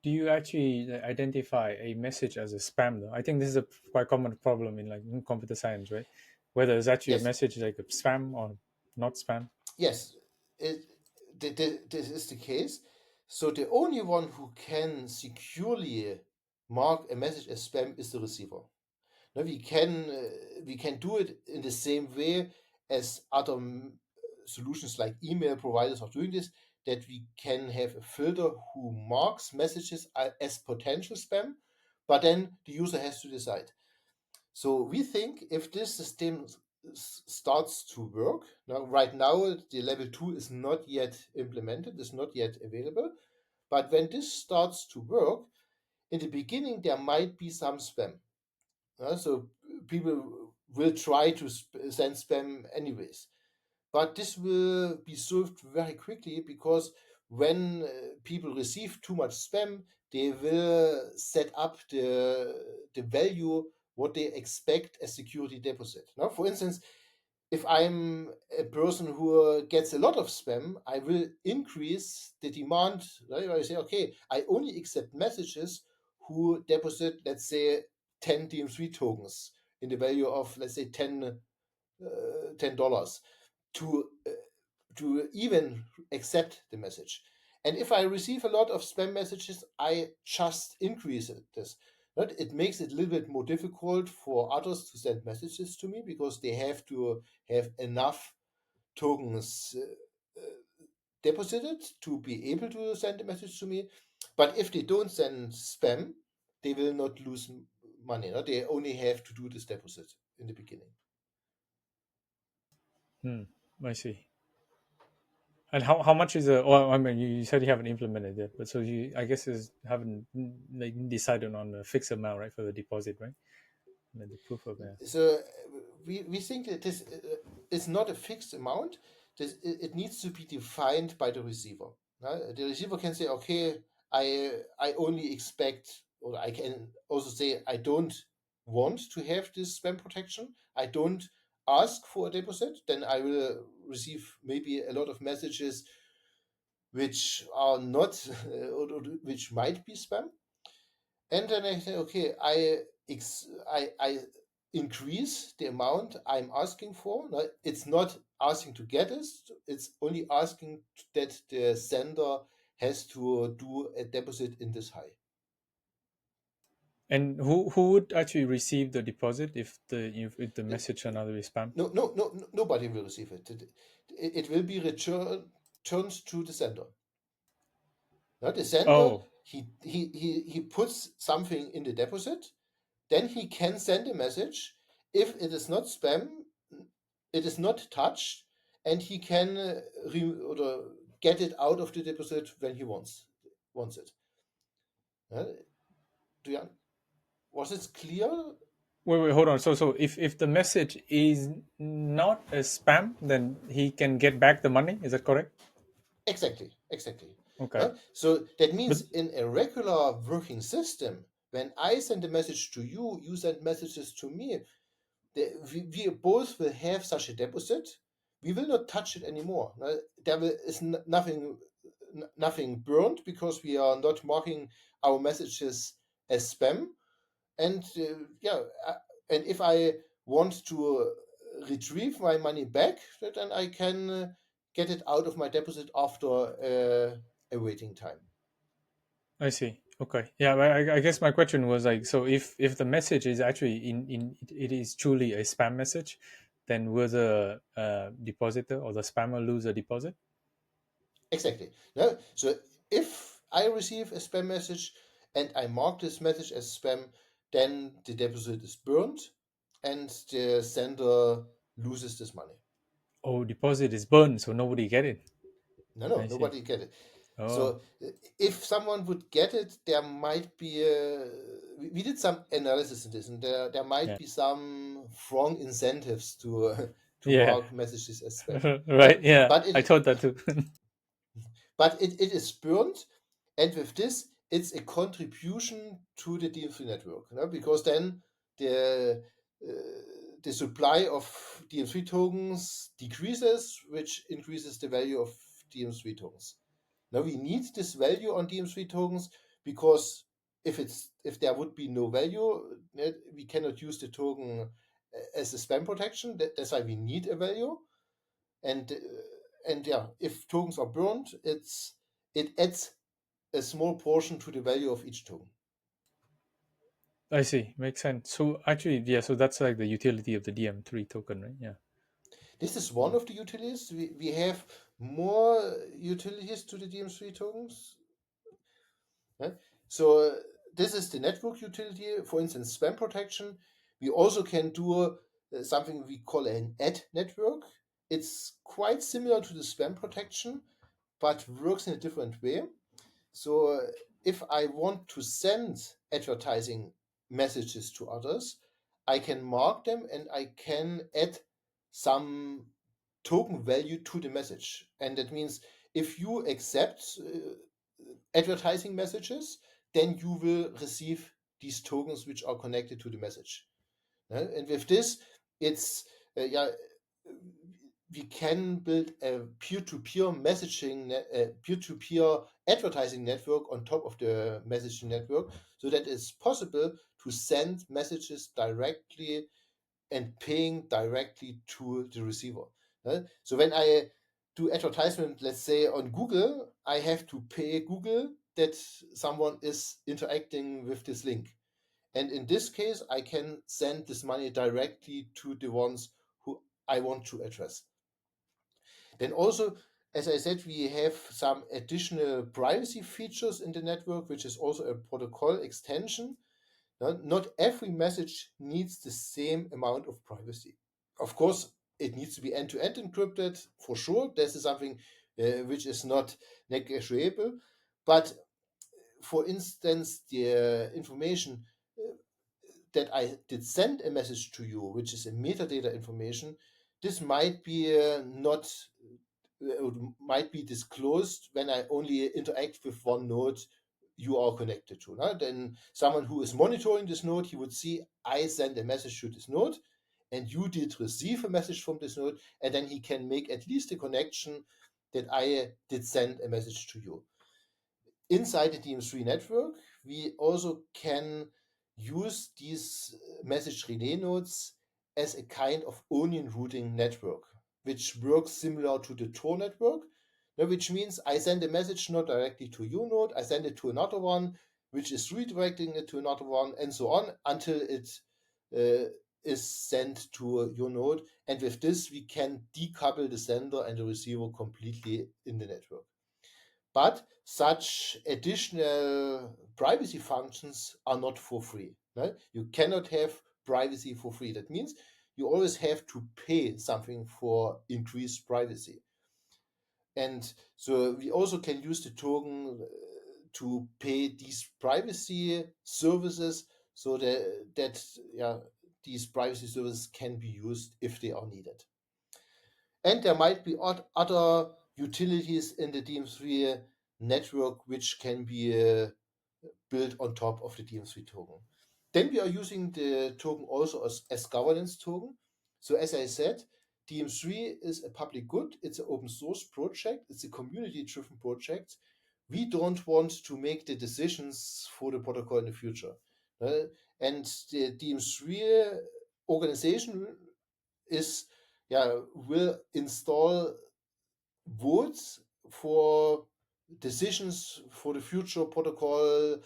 do you actually identify a message as a spam? Though I think this is a quite common problem in in computer science, right? Whether it's actually a Yes, message like a spam or not spam. yes, this is the case. So the only one who can securely mark a message as spam is the receiver. Now we can do it in the same way as other solutions like email providers are doing this. That we can have a filter who marks messages as potential spam, but then the user has to decide. So we think if this system starts to work, now right now the level 2 is not yet implemented, is not yet available, but when this starts to work, in the beginning there might be some spam. So people will try to send spam anyways, but this will be solved very quickly because when people receive too much spam, they will set up the value what they expect as security deposit. Now, for instance, if I'm a person who gets a lot of spam, I will increase the demand. Right? I say, okay, I only accept messages who deposit, let's say, 10 dm3 tokens in the value of, let's say, $10 to even accept the message. And if I receive a lot of spam messages, I just increase this. But it makes it a little bit more difficult for others to send messages to me because they have to have enough tokens deposited to be able to send a message to me. But if they don't send spam, they will not lose money. No? They only have to do this deposit in the beginning. I see. And how much is a? Well, I mean, you said you haven't implemented it, but so you, I guess, is haven't decided on a fixed amount, right, for the deposit, right? And then the proof of that. So we think that this is not a fixed amount. It needs to be defined by the receiver. The receiver can say, okay, I only expect, or I can also say, I don't want to have this spam protection. I don't ask for a deposit. Then I will receive maybe a lot of messages which are not, or which might be spam. And then I say, okay, I increase the amount I'm asking for. No, it's not asking to get it, it's only asking that the sender has to do a deposit in this high. And who would actually receive the deposit if the message another is spam? Nobody will receive it. It will be returned to the sender. Now, the sender, Oh, he puts something in the deposit, then he can send a message. If it is not spam, it is not touched, and he can or get it out of the deposit when he wants it. Uh, do you, was it clear? wait, hold on. So if the message is not a spam, then he can get back the money. Is that correct? Exactly, exactly. Okay. So that But means in a regular working system, when I send a message to you, you send messages to me, we both will have such a deposit. We will not touch it anymore. There is nothing burned because we are not marking our messages as spam. And and if I want to retrieve my money back, then I can get it out of my deposit after a waiting time. I see. Okay. Yeah, but I guess my question was like, so if the message is actually it is truly a spam message, then will the depositor or the spammer lose a deposit? Exactly. No? So if I receive a spam message and I mark this message as spam, then the deposit is burned and the sender loses this money. Oh, deposit is burned, so nobody get it. No, I see. nobody get it. Oh, So if someone would get it, there might be we did some analysis in this, and there might yeah, be some wrong incentives to to yeah, mark messages as spam. right. Yeah, But I thought that too. it is burned, and with this, it's a contribution to the dm3 network, because then the uh, the supply of dm3 tokens decreases, which increases the value of dm3 tokens. Now we need this value on dm3 tokens because if there would be no value, we cannot use the token as a spam protection. That's why we need a value. And yeah, if tokens are burned, it adds a small portion to the value of each token. I see. Makes sense. So actually, yeah. So that's like the utility of the DM3 token, right? Yeah. This is one of the utilities. We have more utilities to the dm3 tokens. Right? So this is the network utility, for instance, spam protection. We also can do something we call an ad network. It's quite similar to the spam protection, but works in a different way. So if I want to send advertising messages to others, I can mark them and I can add some token value to the message. And that means if you accept advertising messages, then you will receive these tokens which are connected to the message. And with this, it's we can build a peer-to-peer messaging, peer-to-peer advertising network on top of the messaging network, so that it's possible to send messages directly and paying directly to the receiver. So when I do advertisement, let's say on Google, I have to pay Google that someone is interacting with this link. And in this case, I can send this money directly to the ones who I want to address. Then also, as I said, we have some additional privacy features in the network, which is also a protocol extension. Not every message needs the same amount of privacy. Of course, it needs to be end-to-end encrypted, for sure. This is something which is not negotiable. But for instance, the information that I did send a message to you, which is a metadata information, this might be not might be disclosed when I only interact with one node you are connected to. Then someone who is monitoring this node, he would see I send a message to this node and you did receive a message from this node, and then he can make at least a connection that I did send a message to you. Inside the dm3 network, we also can use these message relay nodes as a kind of onion routing network, which works similar to the Tor network, which means I send a message not directly to your node, I send it to another one, which is redirecting it to another one, and so on until it is sent to your node. And with this, we can decouple the sender and the receiver completely in the network. But such additional privacy functions are not for free. Right? You cannot have privacy for free. That means you always have to pay something for increased privacy. And so we also can use the token to pay these privacy services, so that these privacy services can be used if they are needed. And there might be other utilities in the dm3 network which can be built on top of the dm3 token. Then we are using the token also as governance token. So as I said, dm3 is a public good. It's an open source project. It's a community driven project. We don't want to make the decisions for the protocol in the future. And the dm3 organization will install votes for decisions for the future protocol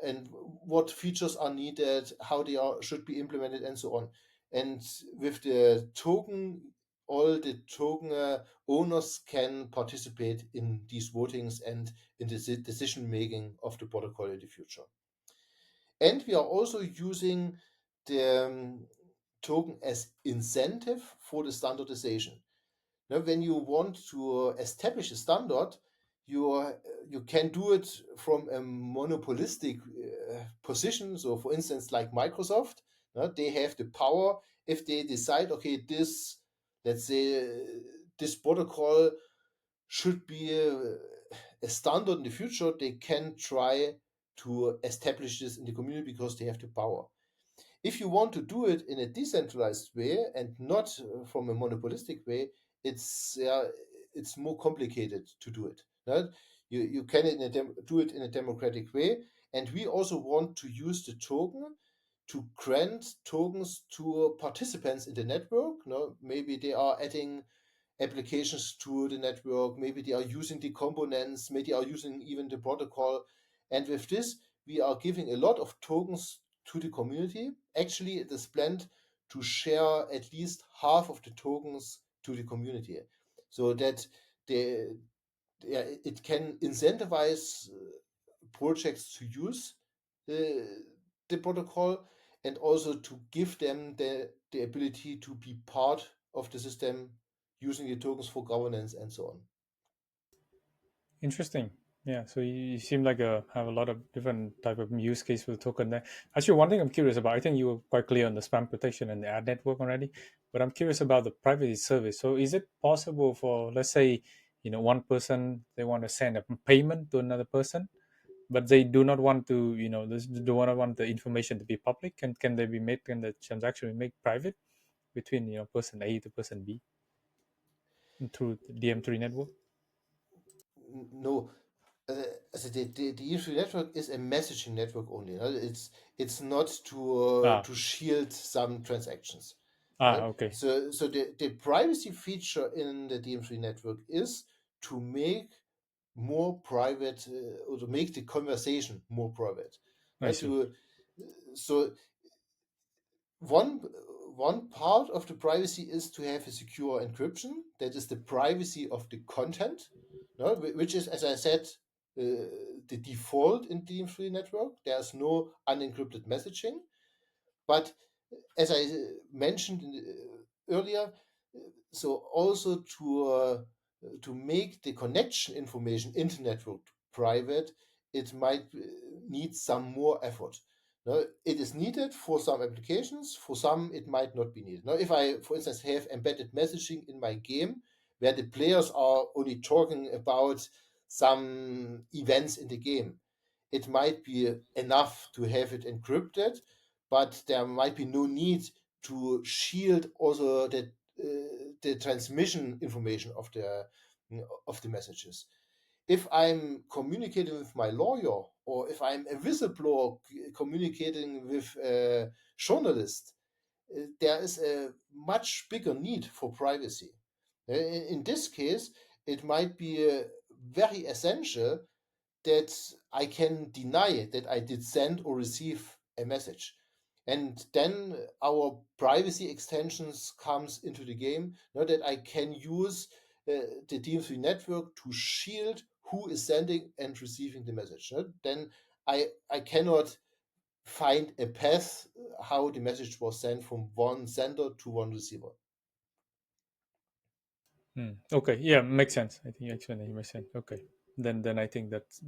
and what features are needed, how they should be implemented, and so on. And with the token, all the token owners can participate in these votings and in the decision making of the protocol in the future. And we are also using the token as incentive for the standardization. Now, when you want to establish a standard, you can do it from a monopolistic position. So, for instance, like Microsoft, they have the power. If they decide, okay, let's say, this protocol should be a standard in the future, they can try to establish this in the community because they have the power. If you want to do it in a decentralized way and not from a monopolistic way, it's more complicated to do it. Right? You can do it in a democratic way, and we also want to use the token to grant tokens to participants in the network. Maybe they are adding applications to the network, maybe they are using the components, maybe they are using even the protocol. And with this, we are giving a lot of tokens to the community. Actually, it is planned to share at least half of the tokens to the community so that it can incentivize projects to use the protocol and also to give them the ability to be part of the system using the tokens for governance and so on. Interesting. Yeah. So you seem like have a lot of different type of use case for the token there. Actually, one thing I'm curious about. I think you were quite clear on the spam protection and the ad network already, but I'm curious about the privacy service. So is it possible for, let's say, one person, they want to send a payment to another person, but they do not want to, they do not want the information to be public, and can they be made, can the transaction be made private between person A to person B through the dm3 network? No, so the usual network is a messaging network only. It's not Ah, to shield some transactions. okay. So the privacy feature in the dm3 network is to make more private or to make the conversation more private. I see. So one one part of the privacy is to have a secure encryption. That is the privacy of the content, which is, as I said, the default in dm3 network. There's no unencrypted messaging. But as I mentioned earlier, so also to make the connection information into network private, it might need some more effort. It is needed for some applications. For some, it might not be needed. Now, if I, for instance, have embedded messaging in my game where the players are only talking about some events in the game, it might be enough to have it encrypted, but there might be no need to shield also the transmission information of the messages. If I'm communicating with my lawyer, or if I'm a whistleblower communicating with a journalist, there is a much bigger need for privacy. In this case, it might be very essential that I can deny that I did send or receive a message. And then our privacy extensions comes into the game, that I can use the dm3 network to shield who is sending and receiving the message. Then I cannot find a path how the message was sent from one sender to one receiver. Okay, yeah, makes sense. I think your explanation makes sense. Okay, then I think that's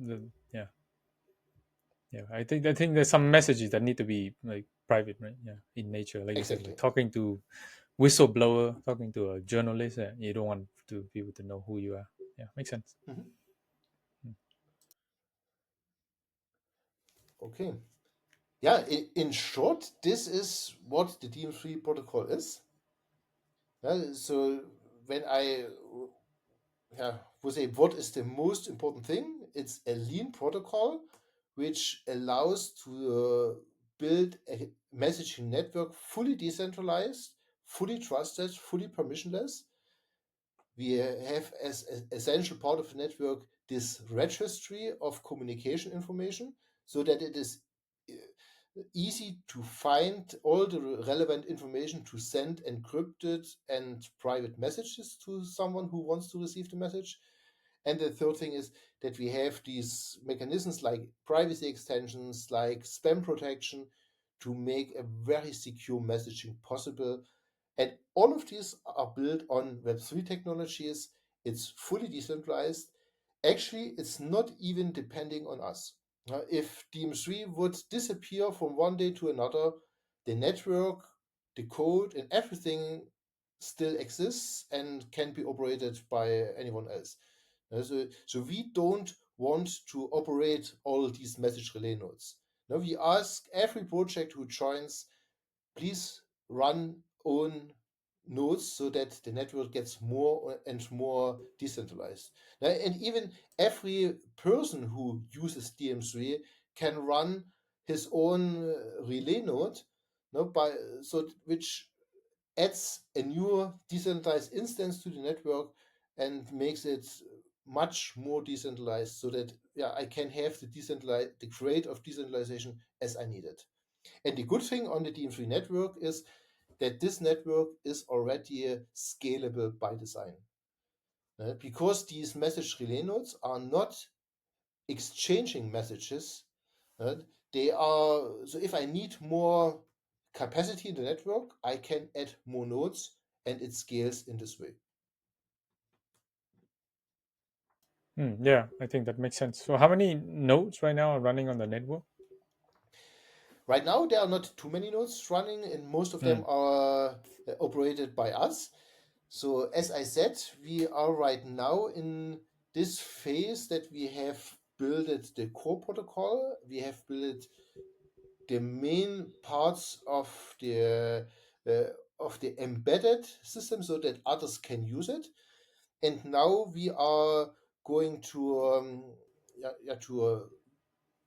yeah, yeah. I think there's some messages that need to be like private, right? Yeah, in nature, like you said, like Exactly. talking to whistleblower, talking to a journalist. You don't want to people to know who you are. Yeah, makes sense. Mhm. Okay. Yeah, in short, this is what the dm3 protocol is. So when I would say what is the most important thing, it's a lean protocol which allows to build a messaging network fully decentralized, fully trusted, fully permissionless. We have as an essential part of the network this registry of communication information so that it is easy to find all the relevant information to send encrypted and private messages to someone who wants to receive the message. And the third thing is that we have these mechanisms like privacy extensions, like spam protection, to make a very secure messaging possible. And all of these are built on Web3 technologies. It's fully decentralized. Actually, it's not even depending on us. If dm3 would disappear from one day to another, the network, the code, and everything still exists and can be operated by anyone else. So we don't want to operate all these message relay nodes. Now we ask every project who joins, please run own nodes so that the network gets more and more decentralized. And even every person who uses dm3 can run his own relay node, which adds a new decentralized instance to the network and makes it much more decentralized so that I can have the grade of decentralization as I need it. And the good thing on the dm3 network is that this network is already scalable by design. Because these message relay nodes are not exchanging messages, they are, so if I need more capacity in the network, I can add more nodes and it scales in this way. Yeah, I think that makes sense. So how many nodes right now are running on the network? Right now, there are not too many nodes running, and most of them are operated by us. So, as I said, we are right now in this phase that we have built the core protocol. We have built the main parts uh, of the embedded system so that others can use it. And now we are going to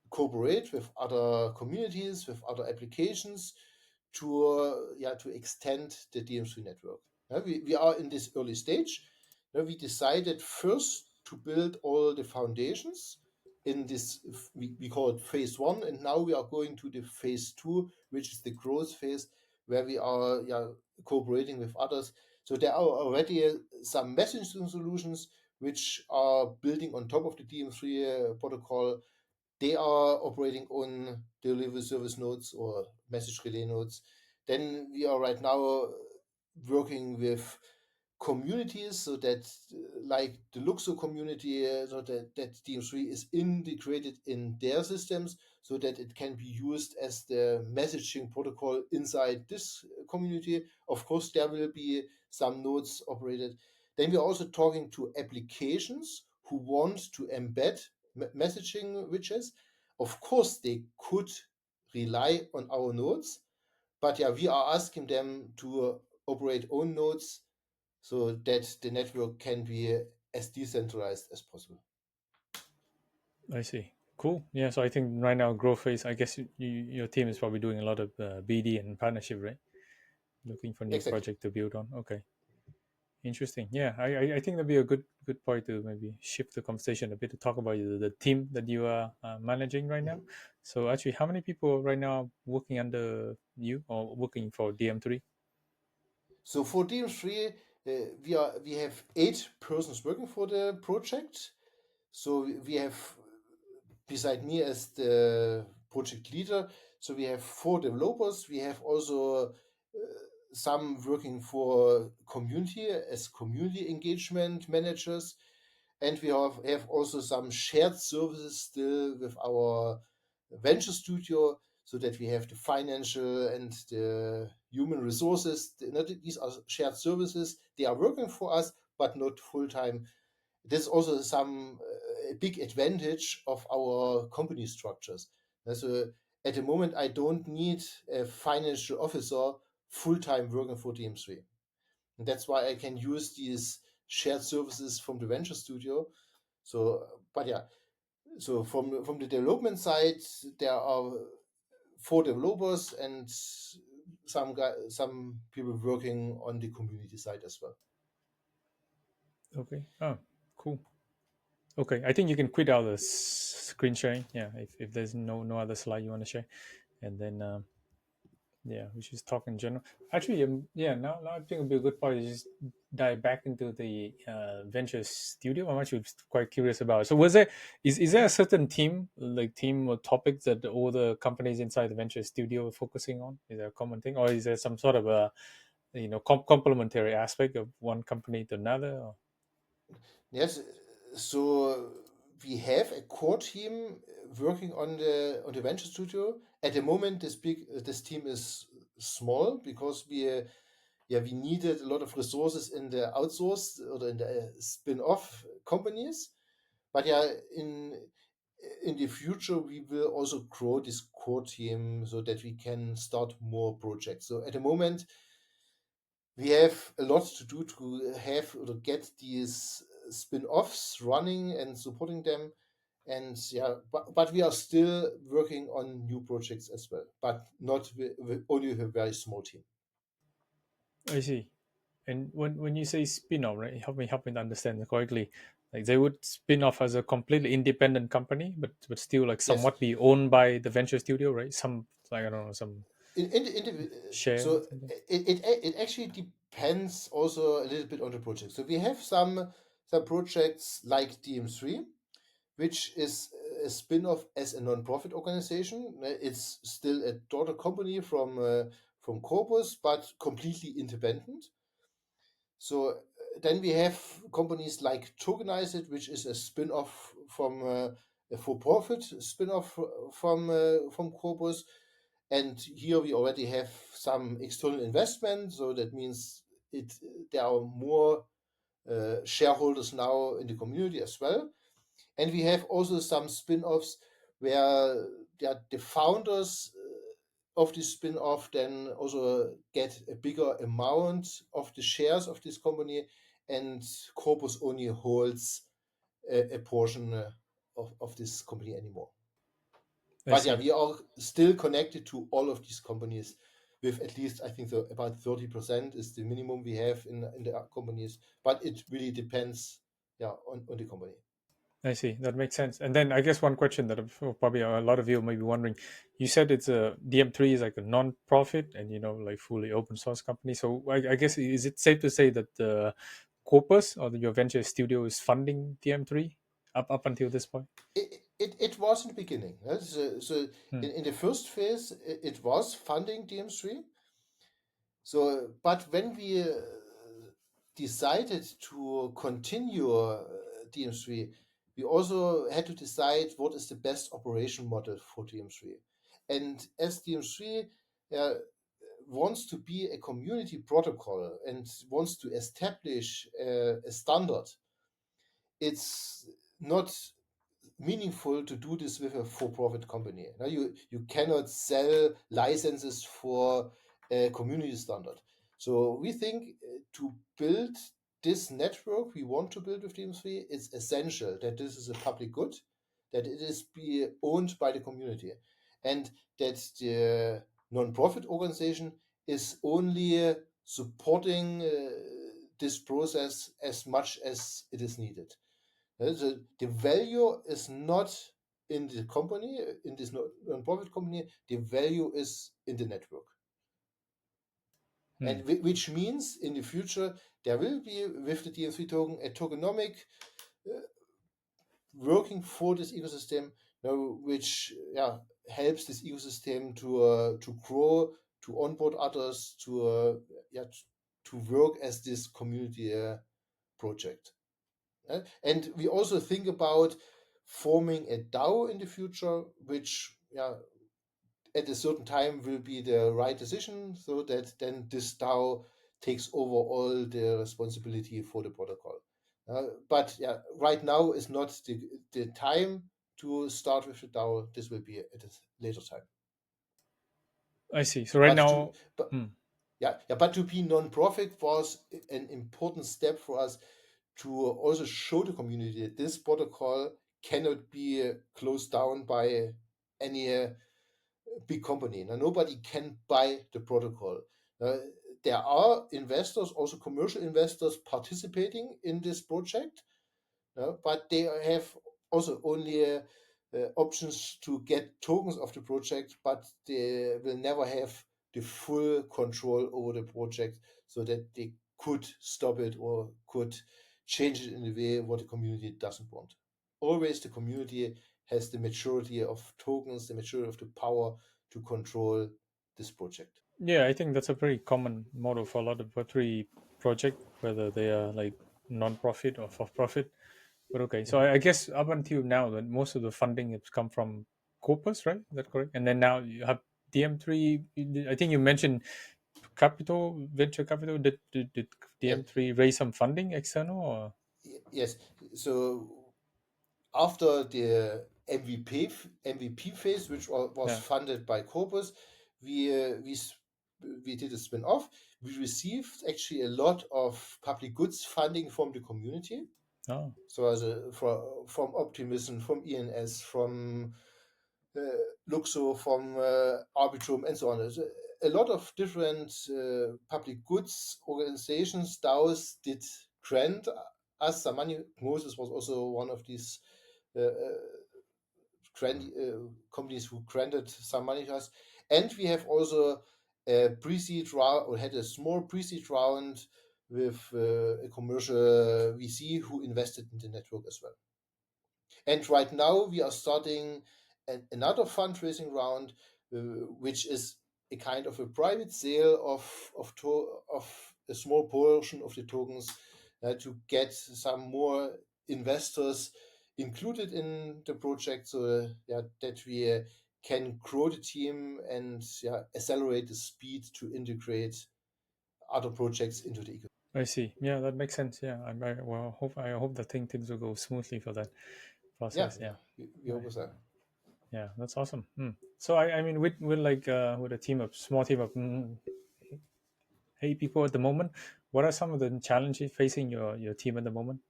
cooperate with other communities, with other applications to extend the dm3 network. We are in this early stage. We decided first to build all the foundations in this, we call it phase one, and now we are going to the phase two, which is the growth phase, where we are cooperating with others. So there are already some messaging solutions which are building on top of the dm3 protocol. They are operating on delivery service nodes or message relay nodes. Then we are right now working with communities so that like the Luxo community, so that dm3 is integrated in their systems so that it can be used as the messaging protocol inside this community. Of course, there will be some nodes operated. Then we're also talking to applications who want to embed messaging widgets. Of course, they could rely on our nodes, but we are asking them to operate own nodes so that the network can be as decentralized as possible. I see. Cool. Yeah. So I think right now growth phase. I guess your team is probably doing a lot of BD and partnership, right? Looking for new Exactly. project to build on. Okay. Interesting. Yeah. I think that'd be a good point to maybe shift the conversation a bit to talk about the team that you are managing right now. Mhm. So actually, how many people right now are working under you or working for dm3? So for dm3, we have 8 persons working for the project. So we have, beside me as the project leader, so we have 4 developers. We have also some working for community as community engagement managers. And we have also some shared services still with our venture studio so that we have the financial and the human resources. These are shared services. They are working for us, but not full time. This is also some big advantage of our company structures. So at the moment, I don't need a financial officer full-time working for dm3. And that's why I can use these shared services from the venture studio. So, but yeah, so from the development side, there are 4 developers and some people working on the community side as well. Okay. Oh, cool. Okay, I think you can quit out the screen sharing. Yeah, if there's no other slide you want to share, and then yeah, we should talk in general. Actually, yeah, now I think it'd be a good part to just dive back into the venture studio. I'm actually quite curious about it. So, is there a certain team or topic that all the companies inside the venture studio are focusing on? Is there a common thing, or is there some sort of a complementary aspect of one company to another? Or? Yes, so we have a core team working on the venture studio. At the moment, this team is small because we needed a lot of resources in the outsourced or in the spin-off companies. But yeah, in the future, we will also grow this core team so that we can start more projects. So at the moment, we have a lot to do to have or to get these spin-offs running and supporting them. And yeah, but we are still working on new projects as well, but not only with a very small team. I see. And when you say spin-off, right? Help me to understand it correctly. Like they would spin off as a completely independent company, but still like Yes, somewhat be owned by the venture studio, right? Some like I don't know, some share or so something. it actually depends also a little bit on the project. So we have some projects like dm3, which is a spin-off as a non-profit organization. It's still a daughter company from Corpus, but completely independent. So then we have companies like Tokenized, which is a spin-off from a for-profit spin-off from Corpus. And here we already have some external investment, so that means it there are more shareholders now in the community as well. And we have also some spin-offs where the founders of this spin-off then also get a bigger amount of the shares of this company, and Corpus only holds a portion of this company anymore. I But yeah, see. we are still connected to all of these companies with at least, I think, about 30% is the minimum we have in the companies. But it really depends, on the company. I see. That makes sense. And then I guess one question that probably a lot of you may be wondering, you said it's a DM3 is like a non-profit and like fully open source company. So I guess is it safe to say that the Corpus or your venture studio is funding DM3 up until this point? It was in the beginning. So Hmm. in the first phase, it was funding dm3. So, but when we decided to continue dm3, we also had to decide what is the best operation model for dm3. And as dm3 uh, wants to be a community protocol and wants to establish a standard, it's not meaningful to do this with a for-profit company. Now, you cannot sell licenses for a community standard. So we think to build this network we want to build with dm3, it's essential that this is a public good, that it is be owned by the community, and that the non-profit organization is only supporting this process as much as it is needed. The value is not in the company, in this non-profit company. The value is in the network, Hmm. and which means in the future there will be with the dm3 token a tokenomic uh, working for this ecosystem, which helps this ecosystem to grow, to onboard others, to work as this community project. And we also think about forming a DAO in the future, which at a certain time will be the right decision, so that then this DAO takes over all the responsibility for the protocol. But right now is not the time to start with the DAO, this will be at a later time. I see. So right now, but to be non-profit was an important step for us to also show the community that this protocol cannot be closed down by any big company. Now, nobody can buy the protocol. There are investors, also commercial investors, participating in this project, but they have also only options to get tokens of the project, but they will never have the full control over the project so that they could stop it or could change it in a way what the community doesn't want. Always the community has the majority of tokens, the majority of the power to control this project. yeah, I think that's a very common model for a lot of Web3 project, whether they are like non-profit or for-profit. But okay, so Mhm. I guess up until now, that most of the funding has come from Corpus, right? Is that correct? And then now you have DM3. I think you mentioned capital, venture capital. Did Yeah. DM3 raise some funding external or? Yes. So after the MVP phase, which was Yeah. funded by Corpus, we did a spin off. We received actually a lot of public goods funding from the community. Oh, So from Optimism, from ENS, from uh, Luxo, from Arbitrum, and so on. There's a lot of different public goods organizations, DAOs, did grant us some money. Moses was also one of these uh, companies who granted some money to us. And we have also a pre-seed round, or had a small pre-seed round with a commercial VC who invested in the network as well. And right now we are starting another fundraising round, which is a kind of a private sale of a small portion of the tokens to get some more investors included in the project, so that we can grow the team and accelerate the speed to integrate other projects into the ecosystem. I see. Yeah, that makes sense. Yeah, I hope that things will go smoothly for that process. Yeah. We hope so. Yeah, that's awesome. So I mean, with like with a team of small team of 8 people at the moment, what are some of the challenges facing your team at the moment?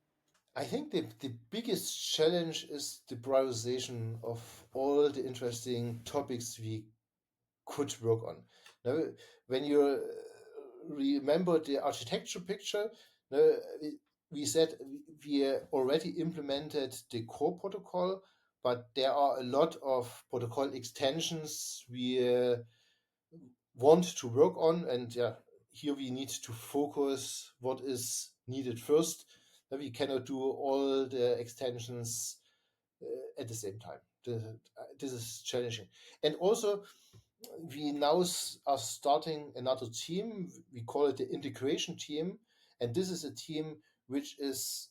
I think the biggest challenge is the prioritization of all the interesting topics we could work on. Now, when you remember the architecture picture, now, we said we already implemented the core protocol, but there are a lot of protocol extensions we want to work on, and here we need to focus what is needed first. We cannot do all the extensions at the same time. This is challenging. And also, we now are starting another team. We call it the integration team. And this is a team which is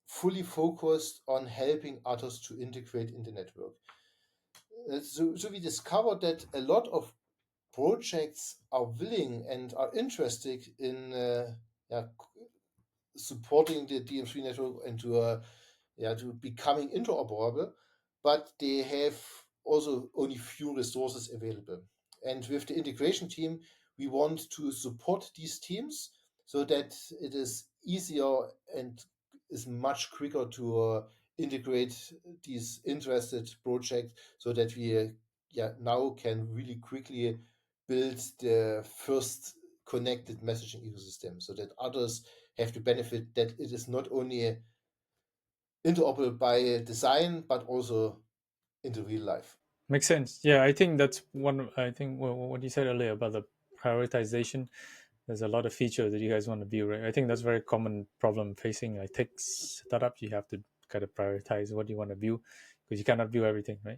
fully focused on helping others to integrate in the network. So we discovered that a lot of projects are willing and are interested in supporting the dm3 network and to becoming interoperable, but they have also only few resources available. And with the integration team, we want to support these teams so that it is easier and is much quicker to integrate these interested projects, so that we now can really quickly build the first connected messaging ecosystem, so that others have the benefit that it is not only interoperable by design but also into real life. Makes sense. Yeah, I think that's one. I think what you said earlier about the prioritization. There's a lot of features that you guys want to build, right? I think that's a very common problem facing like tech startups. You have to kind of prioritize what you want to build because you cannot build everything, right?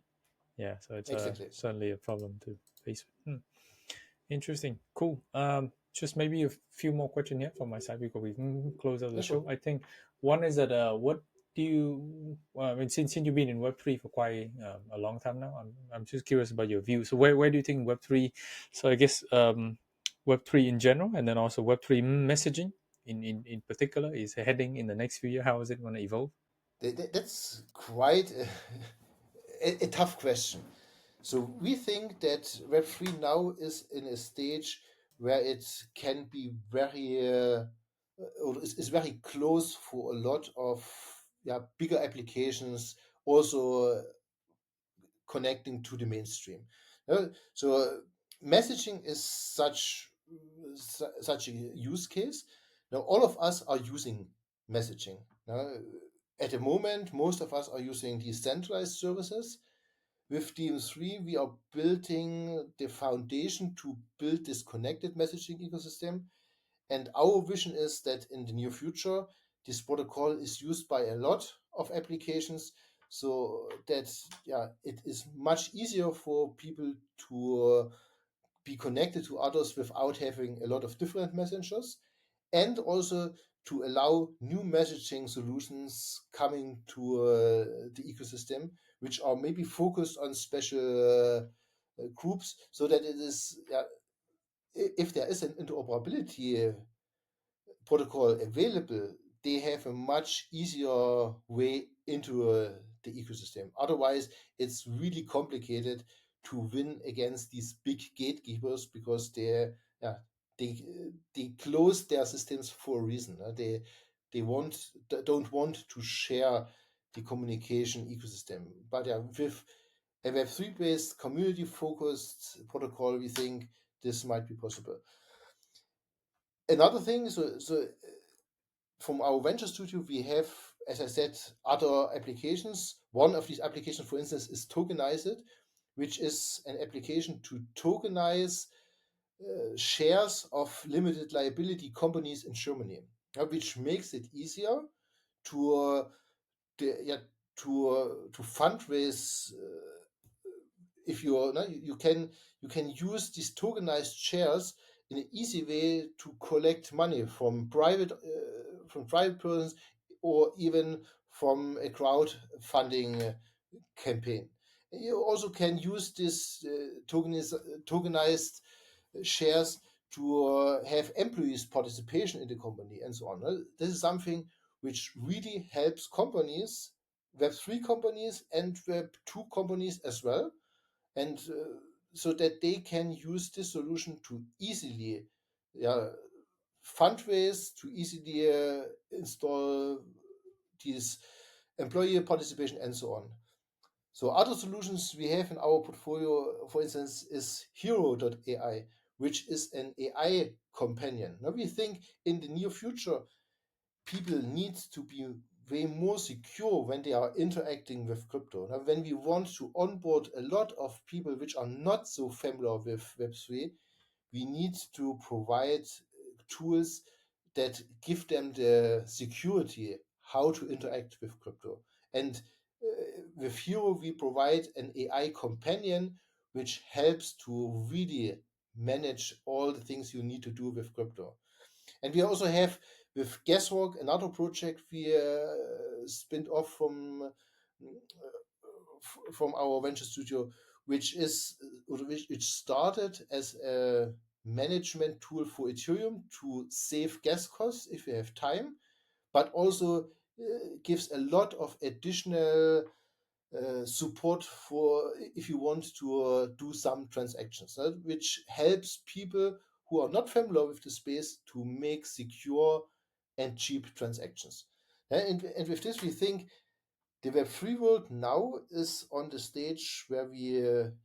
Yeah, so it's Exactly. certainly a problem to face. Interesting. Cool. Just maybe a few more questions here from my side before we close out the Yeah, sure. show. I think one is that what do you? I mean, since you've been in Web three for quite a long time now, I'm just curious about your view. So where do you think Web three? So I guess Web three in general, and then also Web three messaging in particular is heading in the next few years. How is it going to evolve? That's quite a tough question. So we think that Web3 now is in a stage where it can be very, or is very close for a lot of bigger applications, also connecting to the mainstream. So messaging is such a use case. Now all of us are using messaging. At the moment, most of us are using decentralized services. With dm3, we are building the foundation to build this connected messaging ecosystem. And our vision is that in the near future, this protocol is used by a lot of applications, so that it is much easier for people to be connected to others without having a lot of different messengers, and also to allow new messaging solutions coming to the ecosystem, which are maybe focused on special groups, so that it is, if there is an interoperability protocol available, they have a much easier way into the ecosystem. Otherwise, it's really complicated to win against these big gatekeepers, because yeah, they they close their systems for a reason. They don't want to share the communication ecosystem. But with a Web3 based community focused protocol, we think this might be possible. Another thing, so from our venture studio, we have, as I said, other applications. One of these applications, for instance, is Tokenized, which is an application to tokenize shares of limited liability companies in Germany, which makes it easier to to fundraise. If you can use these tokenized shares in an easy way to collect money from private persons, or even from a crowdfunding campaign. You also can use this tokenized shares to have employees participation in the company and so on. This is something which really helps companies, Web3 companies and Web2 companies as well, and so that they can use this solution to easily fundraise, to easily install these employee participation and so on. So other solutions we have in our portfolio, for instance, is hero.ai, which is an AI companion. Now we think in the near future, people need to be way more secure when they are interacting with crypto. Now, when we want to onboard a lot of people which are not so familiar with Web3, we need to provide tools that give them the security how to interact with crypto. And with Hero, we provide an AI companion which helps to really manage all the things you need to do with crypto. And we also have with Guesswork another project we spinned off from our venture studio, which is which started as a management tool for Ethereum to save gas costs if you have time, but also gives a lot of additional support for if you want to do some transactions, which helps people who are not familiar with the space to make secure and cheap transactions. And with this, we think the Web3 world now is on the stage where we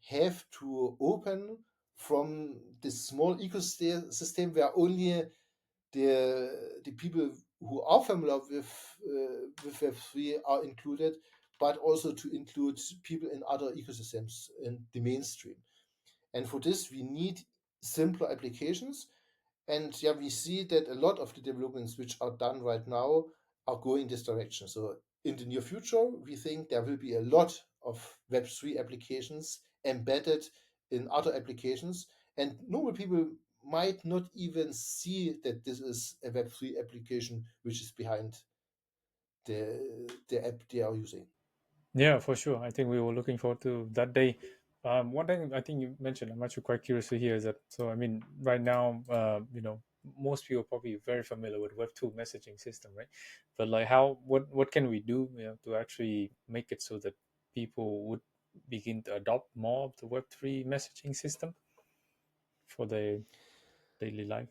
have to open from this small ecosystem where only the people who are familiar with Web3 are included, but also to include people in other ecosystems in the mainstream. And for this, we need simpler applications. And we see that a lot of the developments which are done right now are going this direction. So in the near future, we think there will be a lot of Web3 applications embedded in other applications, and normal people might not even see that this is a Web3 application which is behind the app they are using. Yeah, for sure. I think we were looking forward to that day. One thing I think you mentioned, I'm actually quite curious to hear is that. So, I mean, right now, most people are probably very familiar with Web2 messaging system, right? But like, what can we do, to actually make it so that people would begin to adopt more of the Web3 messaging system for their daily life,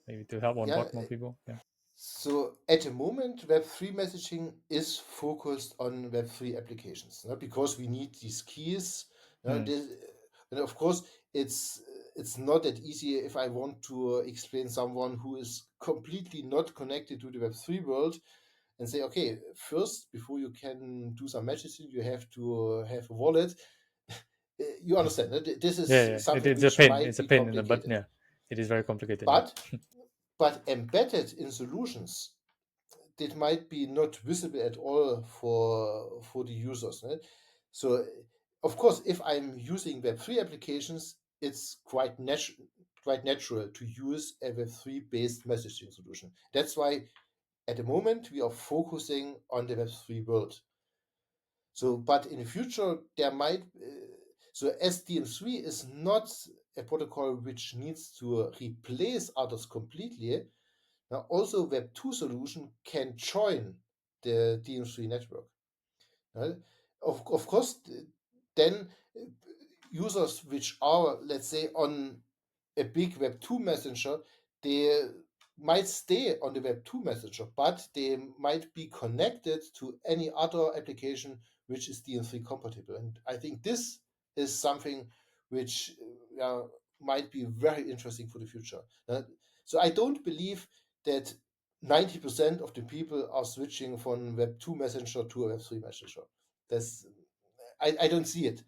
maybe to help Yeah. onboard more people? Yeah. So at the moment, Web3 messaging is focused on Web3 applications, because we need these keys. And of course, it's not that easy if I want to explain someone who is completely not connected to the Web3 world and say, okay, first, before you can do some messaging, you have to have a wallet. You understand that this Yeah, is yeah. something It's a which pain. might It's a be pain in the butt. complicated. Yeah, it is very complicated. Yeah. But but embedded in solutions, that might be not visible at all for the users. Right? So, of course, if I'm using Web3 applications, it's quite natural to use a Web3 based messaging solution. That's why at the moment we are focusing on the Web3 world. So, but in the future, there might. So, SDM3 is not a protocol which needs to replace others completely. Now, also, Web2 solution can join the dm3 network. Right? Of course, then users which are, let's say, on a big Web2 messenger, they might stay on the Web2 messenger, but they might be connected to any other application which is dm3 compatible. And I think this is something which might be very interesting for the future. So I don't believe that 90% of the people are switching from Web2 messenger to a Web3 messenger. That's I don't see it.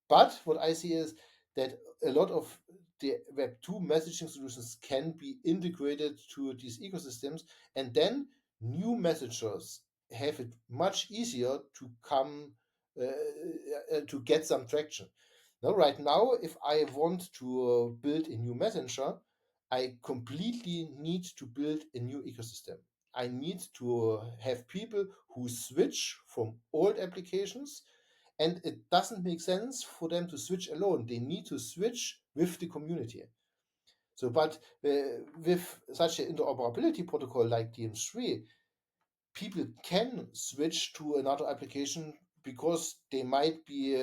But what I see is that a lot of the Web2 messaging solutions can be integrated to these ecosystems, and then new messengers have it much easier to come to get some traction. Now, right now, if I want to build a new messenger, I completely need to build a new ecosystem. I need to have people who switch from old applications, and it doesn't make sense for them to switch alone. They need to switch with the community. So, but with such an interoperability protocol like dm3, people can switch to another application because there might be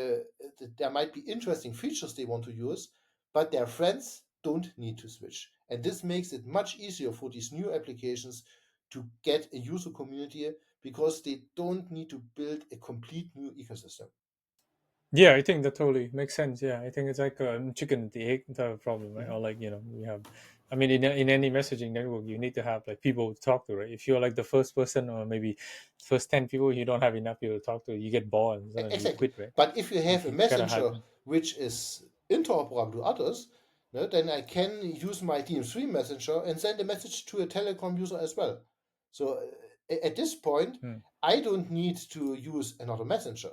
interesting features they want to use, but their friends don't need to switch. And this makes it much easier for these new applications to get a user community because they don't need to build a complete new ecosystem. Yeah, I think that totally makes sense. Yeah, I think it's like a chicken and the egg type of problem, right? Mhm. Or like we have, I mean, in any messaging network, you need to have like people to talk to, right? If you're like the first person or maybe first 10 people, you don't have enough people to talk to, you get bored and suddenly you Exactly. quit, right? But if you have a You gotta have. messenger which is interoperable to others, then I can use my dm3 messenger and send a message to a telecom user as well. So at this point, Hmm. I don't need to use another messenger,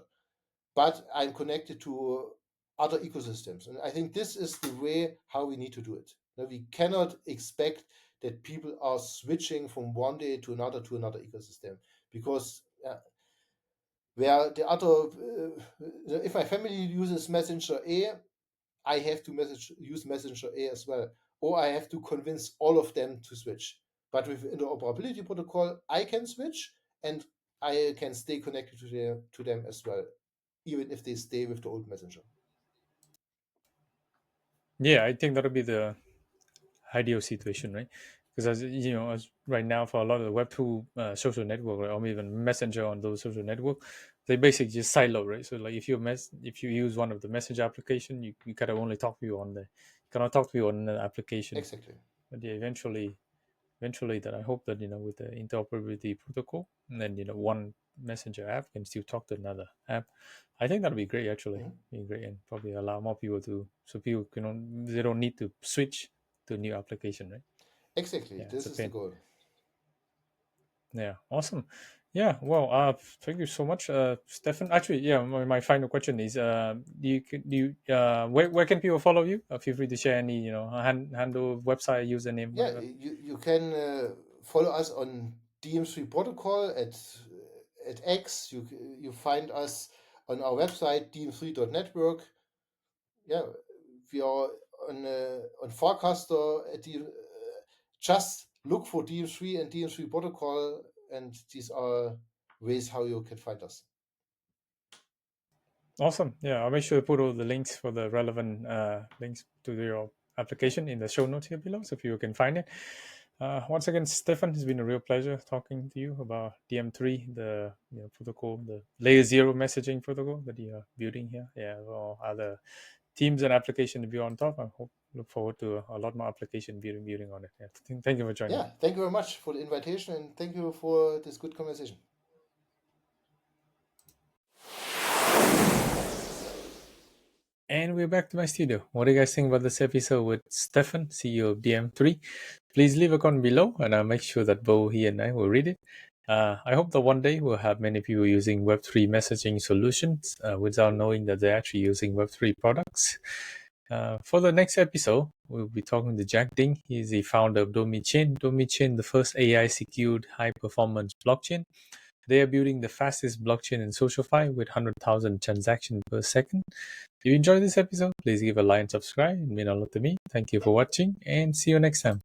but I'm connected to other ecosystems. And I think this is the way how we need to do it. Now, we cannot expect that people are switching from one day to another ecosystem, because where the other, if my family uses Messenger A, I have to use Messenger A as well, or I have to convince all of them to switch. But with interoperability protocol, I can switch and I can stay connected to them as well, even if they stay with the old Messenger. Yeah, I think that'll be the ideal situation, right? Because as you know, as right now for a lot of the Web2 social network, right, or even Messenger on those social network, they basically just silo, right? So like if you use one of the message application, you kind of only talk to you on the, you cannot talk to you on the application. Exactly. But yeah, eventually that I hope that with the interoperability protocol, and then one messenger app can still talk to another app. I think that'll be great actually. Mhm. Be great and probably allow more people to, so people they don't need to switch to a new application, right? Exactly. Yeah, it's This a is the pain. goal. Yeah, awesome. Yeah, well, thank you so much, Stefan. Actually, yeah, my final question is, where can people follow you? Feel free to share any, handle, website, username, Yeah, whatever. you can follow us on dm3 protocol at X. You find us on our website dm3.network. Yeah, we are on Farcaster at just look for dm3 and dm3 protocol, and these are ways how you can find us. Awesome. Yeah, I'll make sure to put all the links for the relevant links to your application in the show notes here below, so people can find it. Once again, Stefan, it's been a real pleasure talking to you about dm3, the protocol, the layer 0 messaging protocol that you are building here. Yeah, or other teams and application to be on top. Look forward to a lot more application building on it. Yeah, thank you for joining. Yeah, thank you very much for the invitation, and thank you for this good conversation. And we're back to my studio. What do you guys think about this episode with Stefan, CEO of dm3? Please leave a comment below, and I'll make sure that Bo, he and I will read it. I hope that one day we'll have many people using Web3 messaging solutions without knowing that they're actually using Web3 products. For the next episode, we'll be talking to Jack Ding. He's the founder of DomiChain. DomiChain, the first AI-secured high-performance blockchain. They are building the fastest blockchain in SocialFi with 100,000 transactions per second. If you enjoyed this episode, please give a like and subscribe. It means a lot to me. Thank you for watching, and see you next time.